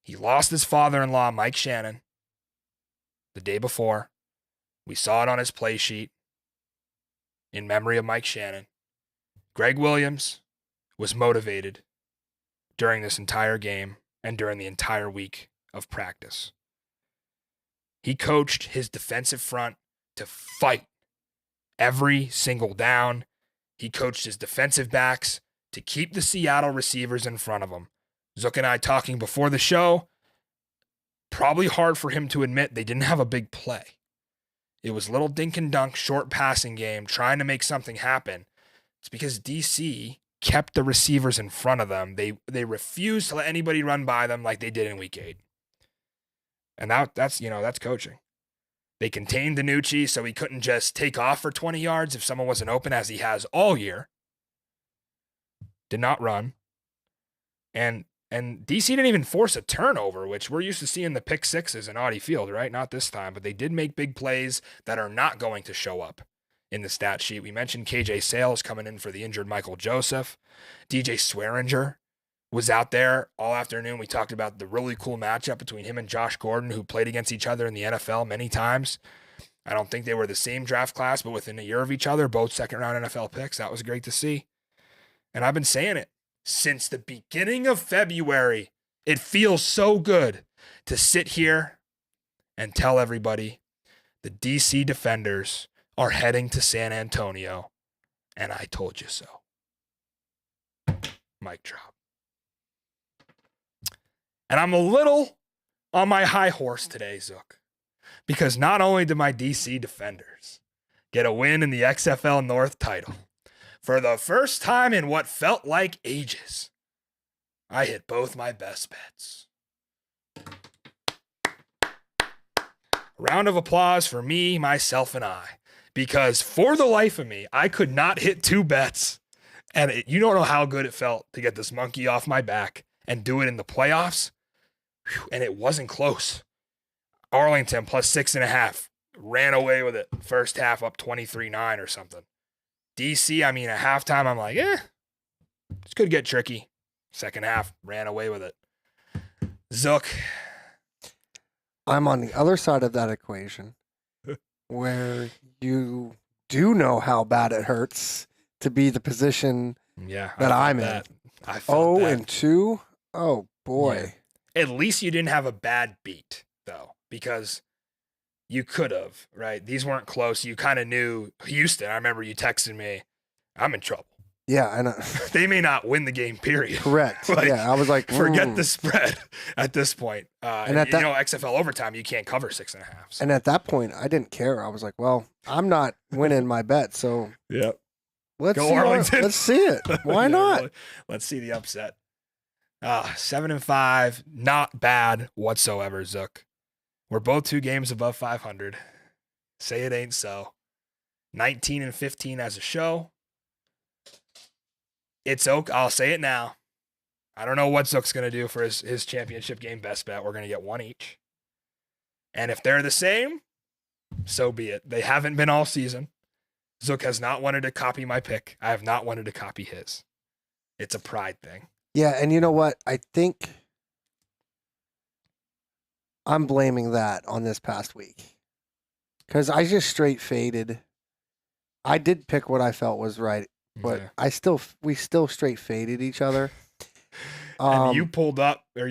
He lost his father-in-law, Mike Shannon, the day before. We saw it on his play sheet in memory of Mike Shannon. Greg Williams was motivated during this entire game and during the entire week of practice. He coached his defensive front to fight every single down. He coached his defensive backs to keep the Seattle receivers in front of him. Zook and I talking before the show, probably hard for him to admit they didn't have a big play. It was little dink and dunk, short passing game, trying to make something happen. It's because DC kept the receivers in front of them. They refused to let anybody run by them like they did in week 8. And that's coaching. They contained DiNucci so he couldn't just take off for 20 yards if someone wasn't open, as he has all year. Did not run. And DC didn't even force a turnover, which we're used to seeing the pick sixes in Audi Field, right? Not this time, but they did make big plays that are not going to show up in the stat sheet. We mentioned KJ Sales coming in for the injured Michael Joseph. DJ Swearinger was out there all afternoon. We talked about the really cool matchup between him and Josh Gordon, who played against each other in the NFL many times. I don't think they were the same draft class, but within a year of each other, both second-round NFL picks. That was great to see. And I've been saying it since the beginning of February. It feels so good to sit here and tell everybody the DC Defenders are heading to San Antonio, and I told you so. Mic drop. And I'm a little on my high horse today, Zook, because not only did my DC Defenders get a win in the XFL North title, for the first time in what felt like ages, I hit both my best bets. Round of applause for me, myself, and I, because for the life of me, I could not hit 2 bets. And you don't know how good it felt to get this monkey off my back and do it in the playoffs. Whew, and it wasn't close. Arlington plus 6.5. Ran away with it. First half up 23-9 or something. DC, I mean, at halftime, I'm like, this could get tricky. Second half, ran away with it. Zook. I'm on the other side of that equation where you do know how bad it hurts to be the position that I'm in. I felt that. 0-2? Oh, boy. Yeah. At least you didn't have a bad beat, though, because you could have, right? These weren't close. You kind of knew Houston. I remember you texting me, I'm in trouble. Yeah, and they may not win the game, period. Correct. Like, yeah, I was like, forget the spread at this point. And at XFL overtime, you can't cover 6.5. So. And at that point, I didn't care. I was like, well, I'm not winning my bet, so yep. Let's Go see Arlington. Let's see it. Why not? Really. Let's see the upset. 7-5, not bad whatsoever, Zook. We're both 2 games above 500. Say it ain't so. 19-15 as a show. It's Oak. I'll say it now. I don't know what Zook's going to do for his championship game best bet. We're going to get 1 each. And if they're the same, so be it. They haven't been all season. Zook has not wanted to copy my pick. I have not wanted to copy his. It's a pride thing. Yeah, and you know what? I think I'm blaming that on this past week. Because I just straight faded. I did pick what I felt was right. But yeah. we still straight faded each other. And you pulled up, or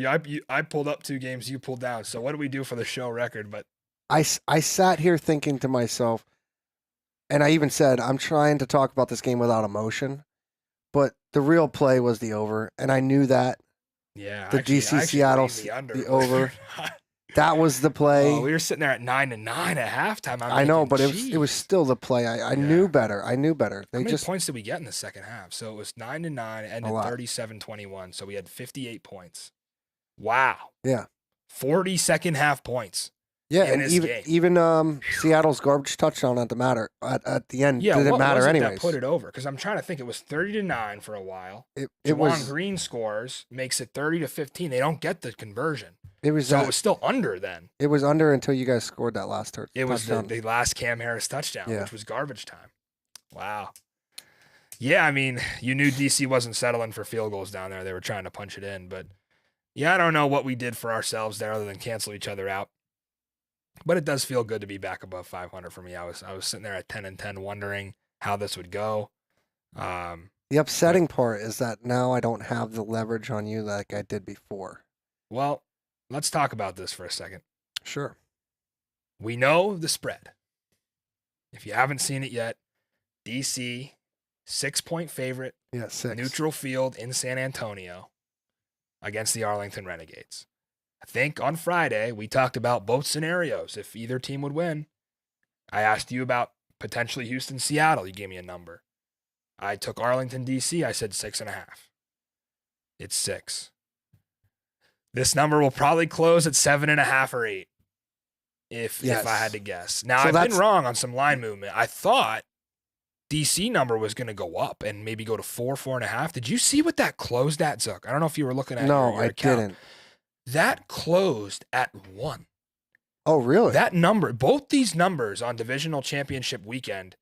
I pulled up 2 games, you pulled down. So what do we do for the show record? But I sat here thinking to myself, and I even said, I'm trying to talk about this game without emotion. But the real play was the over, and I knew that. Yeah. The DC Seattle, the over. That was the play. Oh, we were sitting there at 9-9 at halftime. I know, but it was still the play. I knew better. I knew better. How many points did we get in the second half? So it was 9-9, ended 37-21. So we had 58 points. Wow. Yeah. 40 second half points. Yeah, and even Seattle's garbage touchdown at the end didn't matter anyways. That put it over? Because I'm trying to think. It was 30-9 for a while. It Green scores, makes it 30-15. They don't get the conversion. It was still under then. It was under until you guys scored that last touchdown. It was the last Cam Harris touchdown, which was garbage time. Wow. Yeah, I mean, you knew DC wasn't settling for field goals down there. They were trying to punch it in. But, yeah, I don't know what we did for ourselves there other than cancel each other out. But it does feel good to be back above 500 for me. I was sitting there at 10-10 wondering how this would go. The upsetting part is that now I don't have the leverage on you like I did before. Well, let's talk about this for a second. Sure. We know the spread. If you haven't seen it yet, DC, 6-point favorite. Yeah, 6. Neutral field in San Antonio against the Arlington Renegades. I think on Friday, we talked about both scenarios, if either team would win. I asked you about potentially Houston, Seattle. You gave me a number. I took Arlington, DC. I said 6.5. It's 6. This number will probably close at 7.5 or 8, if I had to guess. Now, I've been wrong on some line movement. I thought DC number was going to go up and maybe go to 4.5. Did you see what that closed at, Zuck? I don't know if you were looking at your account. Didn't. That closed at 1. Oh, really? That number, both these numbers on divisional championship weekend,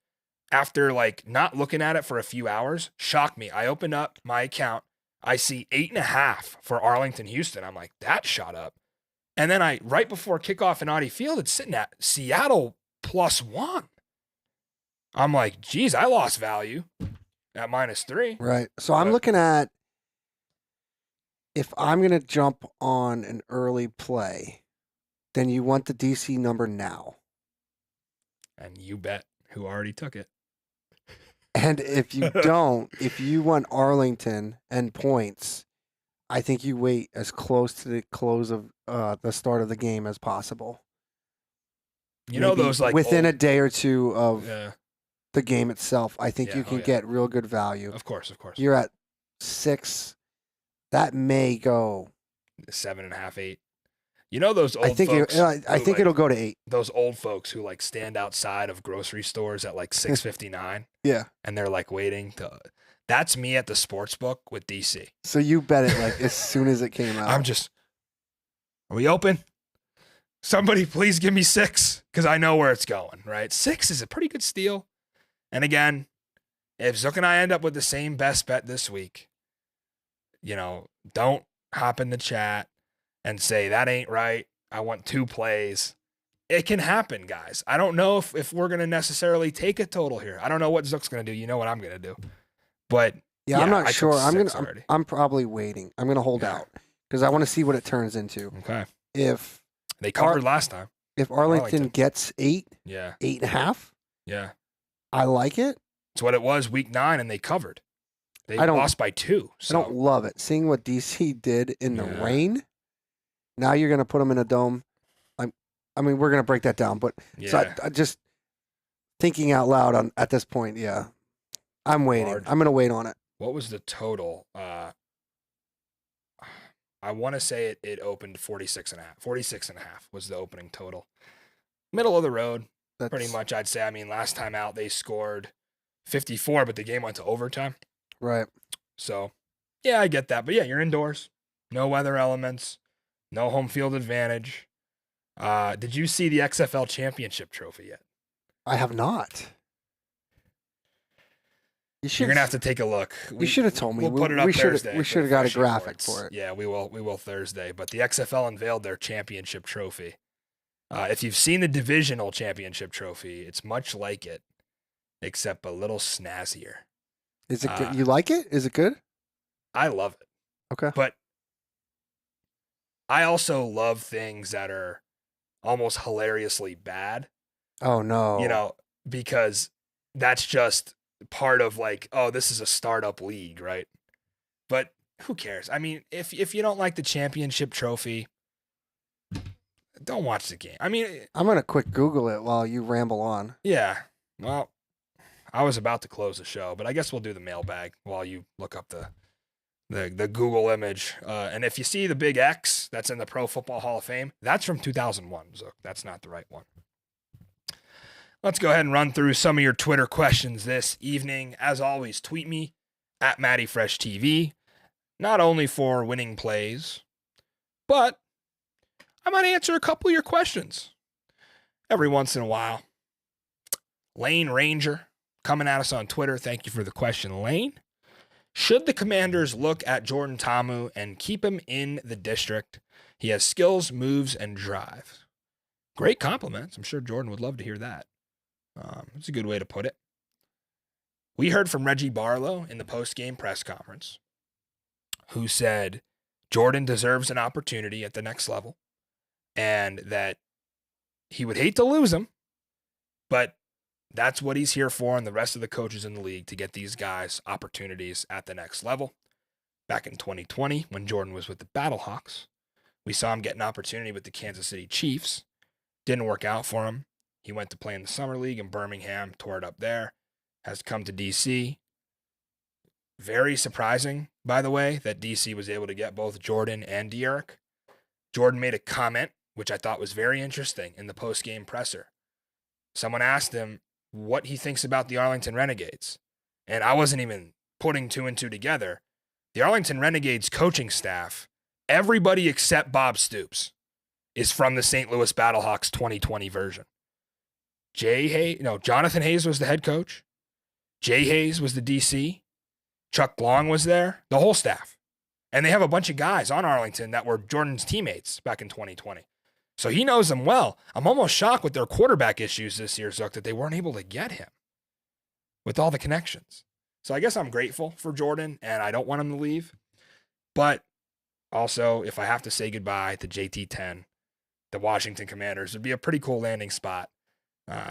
after not looking at it for a few hours, shocked me. I opened up my account. I see 8.5 for Arlington, Houston. I'm like, that shot up. And then right before kickoff in Audi Field, it's sitting at Seattle +1. I'm like, geez, I lost value at -3. Right. So I'm looking at if I'm going to jump on an early play, then you want the DC number now. And you bet who already took it. And if you don't, if you want Arlington and points, I think you wait as close to the close of the start of the game as possible. You know, Maybe those like within old, a day or two of yeah, the game itself, I think Yeah, you oh, can yeah. get real good value. of course. You're at 6. That may go. 7.5, 8. You know those old I think folks. I think it'll go to 8. Those old folks who like stand outside of grocery stores at like 6:59, Yeah. and they're like waiting to. That's me at the sports book with DC. So you bet it like as soon as it came out. I'm just. Are we open? Somebody please give me 6 because I know where it's going. Right, 6 is a pretty good steal. And again, if Zook and I end up with the same best bet this week, don't hop in the chat and say that ain't right. I want 2 plays. It can happen, guys. I don't know if we're going to necessarily take a total here. I don't know what Zook's going to do. You know what I'm going to do. But yeah, I'm not I sure. took I'm probably waiting. I'm going to hold out because I want to see what it turns into. Okay. If they covered last time. If Arlington gets 8, 8.5, yeah, I like it. It's what it was week 9, and they covered. They lost by 2. So. I don't love it. Seeing what DC did in the rain, now you're going to put them in a dome. I mean, we're going to break that down, but so I just thinking out loud at this point, I'm waiting. I'm going to wait on it. What was the total? I want to say it opened 46.5. 46.5 was the opening total. Middle of the road, pretty much, I'd say. I mean, last time out, they scored 54, but the game went to overtime. Right. So, yeah, I get that. But, yeah, you're indoors. No weather elements. No home field advantage. Did you see the XFL championship trophy yet? I have not. You're going to have to take a look. You should have told me. We'll put it up Thursday. We should have got a graphic for it. Yeah, we will Thursday. But the XFL unveiled their championship trophy. If you've seen the divisional championship trophy, it's much like it, except a little snazzier. Is it good? You like it? Is it good? I love it. Okay. But I also love things that are almost hilariously bad. Oh, no. Because that's just part of like, oh, this is a startup league, right? But who cares? I mean, if you don't like the championship trophy, don't watch the game. I mean, I'm going to quick Google it while you ramble on. Yeah. Well, I was about to close the show, but I guess we'll do the mailbag while you look up the Google image. And if you see the big X that's in the Pro Football Hall of Fame, that's from 2001. So that's not the right one. Let's go ahead and run through some of your Twitter questions this evening. As always, tweet me at MattyFreshTV, not only for winning plays, but I might answer a couple of your questions every once in a while. Lane Ranger coming at us on Twitter. Thank you for the question, Lane. Should the Commanders look at Jordan Ta'amu and keep him in the district? He has skills, moves, and drive. Great compliments. I'm sure Jordan would love to hear that. It's a good way to put it. We heard from Reggie Barlow in the post-game press conference, who said Jordan deserves an opportunity at the next level and that he would hate to lose him, but that's what he's here for, and the rest of the coaches in the league, to get these guys opportunities at the next level. Back in 2020, when Jordan was with the Battlehawks, we saw him get an opportunity with the Kansas City Chiefs. Didn't work out for him. He went to play in the Summer League in Birmingham, tore it up there, has come to D.C. Very surprising, by the way, that D.C. was able to get both Jordan and De'Eric. Jordan made a comment, which I thought was very interesting, in the post-game presser. Someone asked him what he thinks about the Arlington Renegades. And I wasn't even putting 2 and 2 together. The Arlington Renegades coaching staff, everybody except Bob Stoops, is from the St. Louis Battlehawks 2020 version. Jonathan Hayes was the head coach. Jay Hayes was the DC. Chuck Long was there. The whole staff. And they have a bunch of guys on Arlington that were Jordan's teammates back in 2020. So he knows them well. I'm almost shocked with their quarterback issues this year, Zook, that they weren't able to get him with all the connections. So I guess I'm grateful for Jordan, and I don't want him to leave. But Also, if I have to say goodbye to JT10, the Washington Commanders, would be a pretty cool landing spot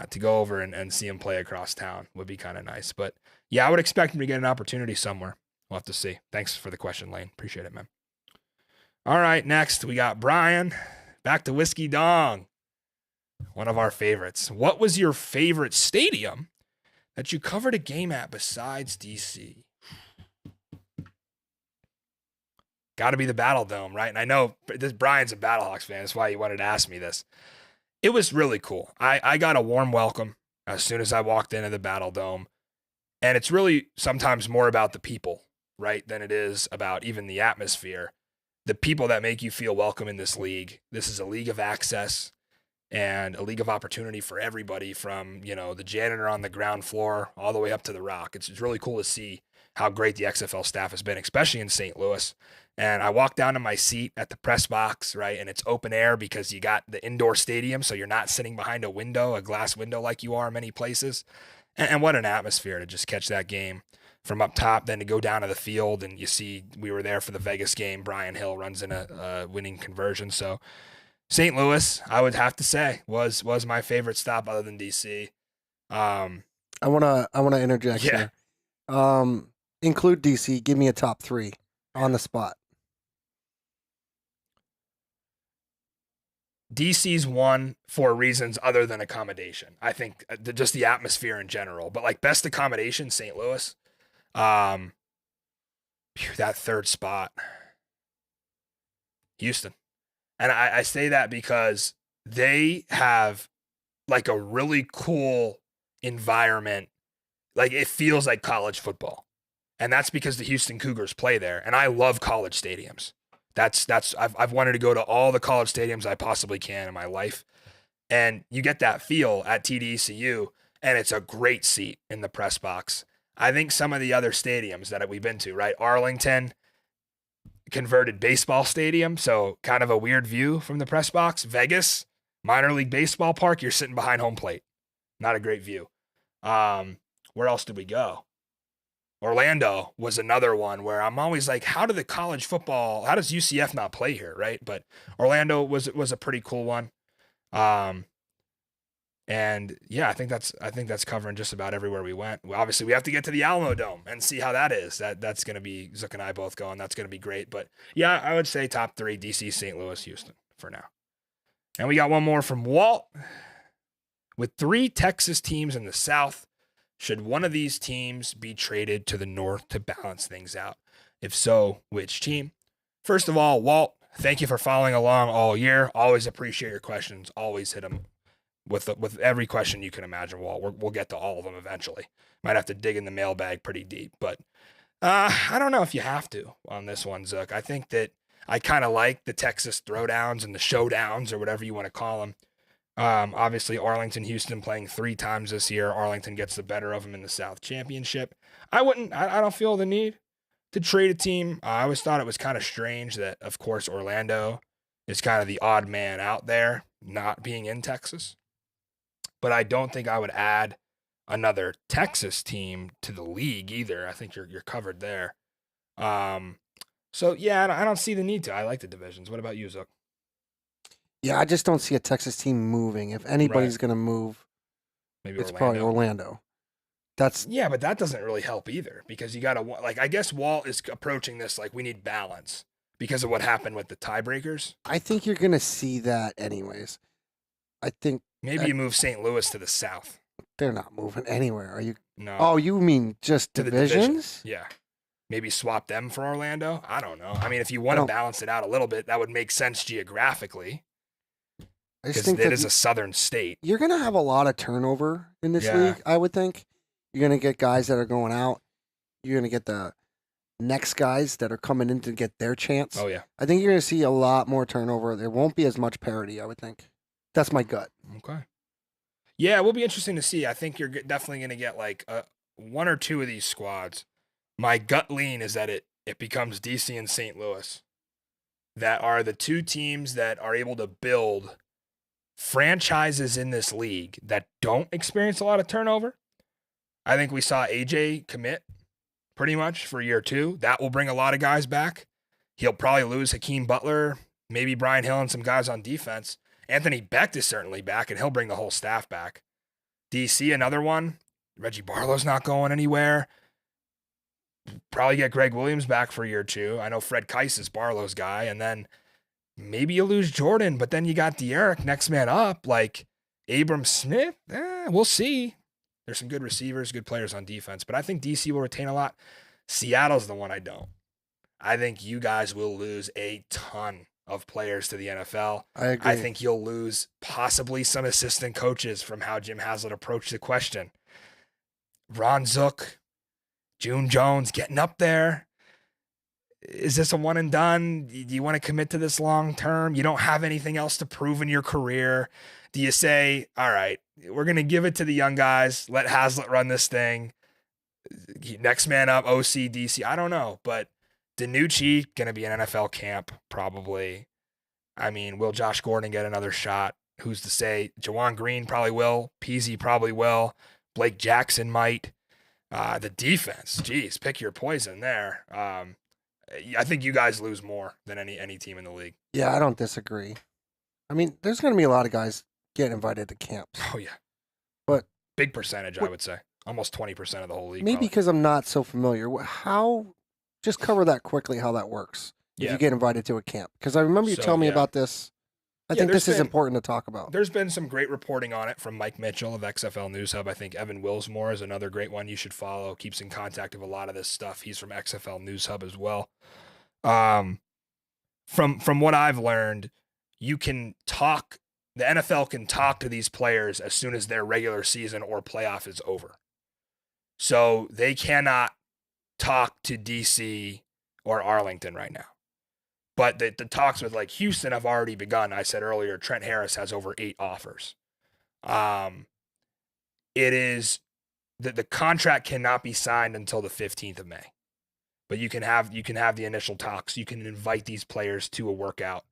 to go over and see him play across town. Would be kind of nice. But yeah, I would expect him to get an opportunity somewhere. We'll have to see. Thanks for the question, Lane. Appreciate it, man. All right, next we got Brian. Back to Whiskey Dong, one of our favorites. What was your favorite stadium that you covered a game at besides DC? Got to be the Battle Dome, right? And I know Brian's a Battlehawks fan. That's why he wanted to ask me this. It was really cool. I got a warm welcome as soon as I walked into the Battle Dome. And it's really sometimes more about the people, right, than it is about even the atmosphere. The people that make you feel welcome in this league. This is a league of access and a league of opportunity for everybody, from, the janitor on the ground floor all the way up to the rock. It's really cool to see how great the XFL staff has been, especially in St. Louis. And I walked down to my seat at the press box, right? And it's open air because you got the indoor stadium, so you're not sitting behind a glass window like you are in many places. And what an atmosphere to just catch that game from up top, then to go down to the field. And you see, we were there for the Vegas game. Brian Hill runs in a winning conversion. So St. Louis, I would have to say, was my favorite stop other than DC. I wanna interject here. Include DC. Give me a top 3 on the spot. DC's won for reasons other than accommodation. I think just the atmosphere in general, but like best accommodation, St. Louis. That third spot, Houston. And I say that because they have like a really cool environment. Like it feels like college football. And that's because the Houston Cougars play there. And I love college stadiums. I've wanted to go to all the college stadiums I possibly can in my life. And you get that feel at TDECU, and it's a great seat in the press box. I think some of the other stadiums that we've been to, right? Arlington, converted baseball stadium, so kind of a weird view from the press box. Vegas, minor league baseball park, you're sitting behind home plate. Not a great view. Where else did we go? Orlando was another one where I'm always like, how does UCF not play here, right? But Orlando was a pretty cool one. And yeah, I think that's covering just about everywhere we went. Obviously, we have to get to the Alamo Dome and see how that is. That's going to be, Zook and I both going. That's going to be great. But yeah, I would say top 3, DC, St. Louis, Houston for now. And we got one more from Walt. With 3 Texas teams in the South, should one of these teams be traded to the North to balance things out? If so, which team? First of all, Walt, thank you for following along all year. Always appreciate your questions. Always hit them with every question you can imagine, Walt. We'll get to all of them eventually. Might have to dig in the mailbag pretty deep, but I don't know if you have to on this one, Zook. I think that I kind of like the Texas throwdowns and the showdowns, or whatever you want to call them. Obviously, Arlington, Houston playing 3 times this year. Arlington gets the better of them in the South Championship. I don't feel the need to trade a team. I always thought it was kind of strange that, of course, Orlando is kind of the odd man out there, not being in Texas. But I don't think I would add another Texas team to the league either. I think you're covered there. So yeah, I don't see the need to. I like the divisions. What about you, Zook? Yeah, I just don't see a Texas team moving. If anybody's going to move, maybe it's probably Orlando. Yeah, but that doesn't really help either, because you got to, I guess Walt is approaching this like we need balance because of what happened with the tiebreakers. I think you're going to see that anyways. I think maybe you move St. Louis to the South. They're not moving anywhere. Are you? No. Oh, you mean just to divisions? Yeah. Maybe swap them for Orlando. I don't know. I mean, if you want to balance it out a little bit, that would make sense geographically. Because it is a southern state. You're going to have a lot of turnover in this league, I would think. You're going to get guys that are going out. You're going to get the next guys that are coming in to get their chance. Oh, yeah. I think you're going to see a lot more turnover. There won't be as much parity, I would think. That's my gut. Okay. Yeah, it will be interesting to see. I think you're definitely going to get like 1 or 2 of these squads. My gut lean is that it becomes DC and St. Louis that are the 2 teams that are able to build franchises in this league that don't experience a lot of turnover. I think we saw AJ commit pretty much for year 2. That will bring a lot of guys back. He'll probably lose Hakeem Butler, maybe Brian Hill and some guys on defense. Anthony Becht is certainly back, and he'll bring the whole staff back. DC, another one. Reggie Barlow's not going anywhere. Probably get Greg Williams back for a year or two. I know Fred Keiss is Barlow's guy. And then maybe you lose Jordan, but then you got De'Aaron, next man up. Like Abram Smith, we'll see. There's some good receivers, good players on defense, but I think DC will retain a lot. Seattle's the one I don't. I think you guys will lose a ton of players to the NFL. I agree. I think you'll lose possibly some assistant coaches from how Jim Haslett approached the question. Ron Zook, June Jones getting up there. Is this a one and done? Do you want to commit to this long term? You don't have anything else to prove in your career. Do you say, all right, we're going to give it to the young guys, let Haslett run this thing, next man up, OC, DC? I don't know, but DiNucci going to be an NFL camp probably. I mean, will Josh Gordon get another shot? Who's to say? Jawan Green probably will. Peasy probably will. Blake Jackson might. The defense, geez, pick your poison there. I think you guys lose more than any team in the league. Yeah, I don't disagree. I mean, there's going to be a lot of guys getting invited to camps. Oh, yeah. But big percentage, I would say. Almost 20% of the whole league. Maybe because I'm not so familiar. Just cover that quickly, how that works. If you get invited to a camp. Because I remember you telling me about this. I think this is important to talk about. There's been some great reporting on it from Mike Mitchell of XFL News Hub. I think Evan Wilsmore is another great one you should follow. Keeps in contact of a lot of this stuff. He's from XFL News Hub as well. From what I've learned, you can talk. The NFL can talk to these players as soon as their regular season or playoff is over. So they cannot talk to DC or Arlington right now. But the talks with like Houston have already begun. I said earlier, Trent Harris has over 8 offers. It is the contract cannot be signed until the 15th of May. But you can have the initial talks. You can invite these players to a workout.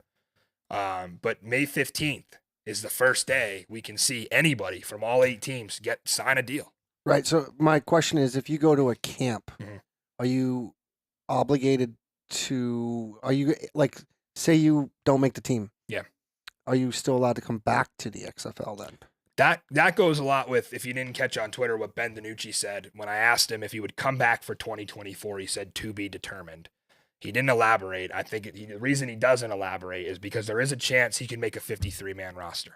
But May 15th is the first day we can see anybody from all 8 teams sign a deal. Right. So my question is, if you go to a camp, are you obligated to, say you don't make the team? Yeah. Are you still allowed to come back to the XFL then? That goes a lot with, if you didn't catch on Twitter what Ben DiNucci said, when I asked him if he would come back for 2024, he said to be determined. He didn't elaborate. I think the reason he doesn't elaborate is because there is a chance he can make a 53-man roster.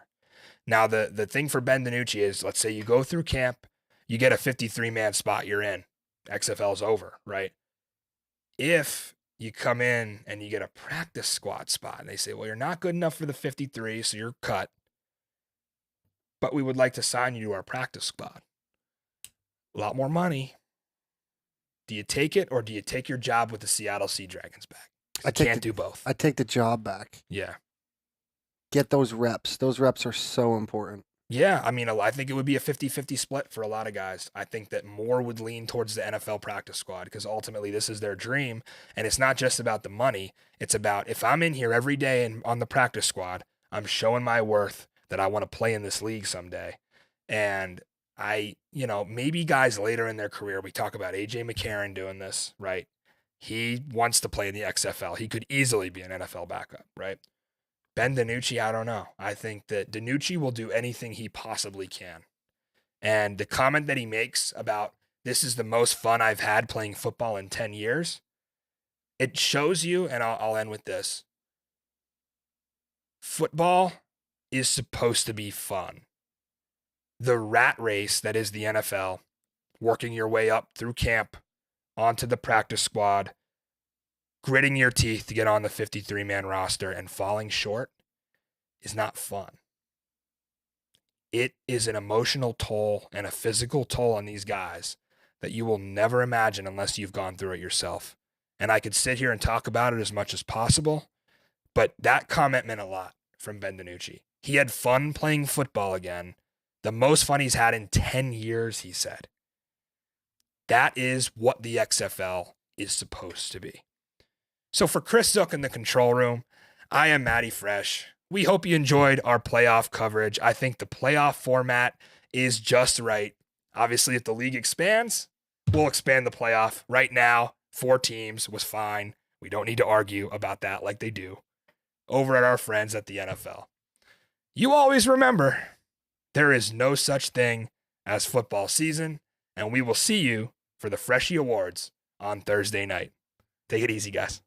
Now, the thing for Ben DiNucci is, let's say you go through camp, you get a 53-man spot, you're in. XFL's over, right? If you come in and you get a practice squad spot and they say, well, you're not good enough for the 53, so you're cut, but we would like to sign you to our practice squad. A lot more money. Do you take it, or do you take your job with the Seattle Sea Dragons back? I can't do both. I take the job back. Yeah. Get those reps. Those reps are so important. Yeah, I mean, I think it would be a 50-50 split for a lot of guys. I think that more would lean towards the NFL practice squad because ultimately this is their dream. And it's not just about the money. It's about, if I'm in here every day and on the practice squad, I'm showing my worth that I want to play in this league someday. And maybe guys later in their career, we talk about A.J. McCarron doing this, right? He wants to play in the XFL. He could easily be an NFL backup, right? Ben DiNucci, I don't know. I think that DiNucci will do anything he possibly can. And the comment that he makes about this is the most fun I've had playing football in 10 years, it shows you, and I'll end with this. Football is supposed to be fun. The rat race that is the NFL, working your way up through camp, onto the practice squad, gritting your teeth to get on the 53-man roster and falling short is not fun. It is an emotional toll and a physical toll on these guys that you will never imagine unless you've gone through it yourself. And I could sit here and talk about it as much as possible, but that comment meant a lot from Ben DiNucci. He had fun playing football again. The most fun he's had in 10 years, he said. That is what the XFL is supposed to be. So for Chris Zook in the control room, I am Matty Fresh. We hope you enjoyed our playoff coverage. I think the playoff format is just right. Obviously, if the league expands, we'll expand the playoff. Right now, 4 teams was fine. We don't need to argue about that like they do over at our friends at the NFL. You always remember, there is no such thing as football season, and we will see you for the Freshie Awards on Thursday night. Take it easy, guys.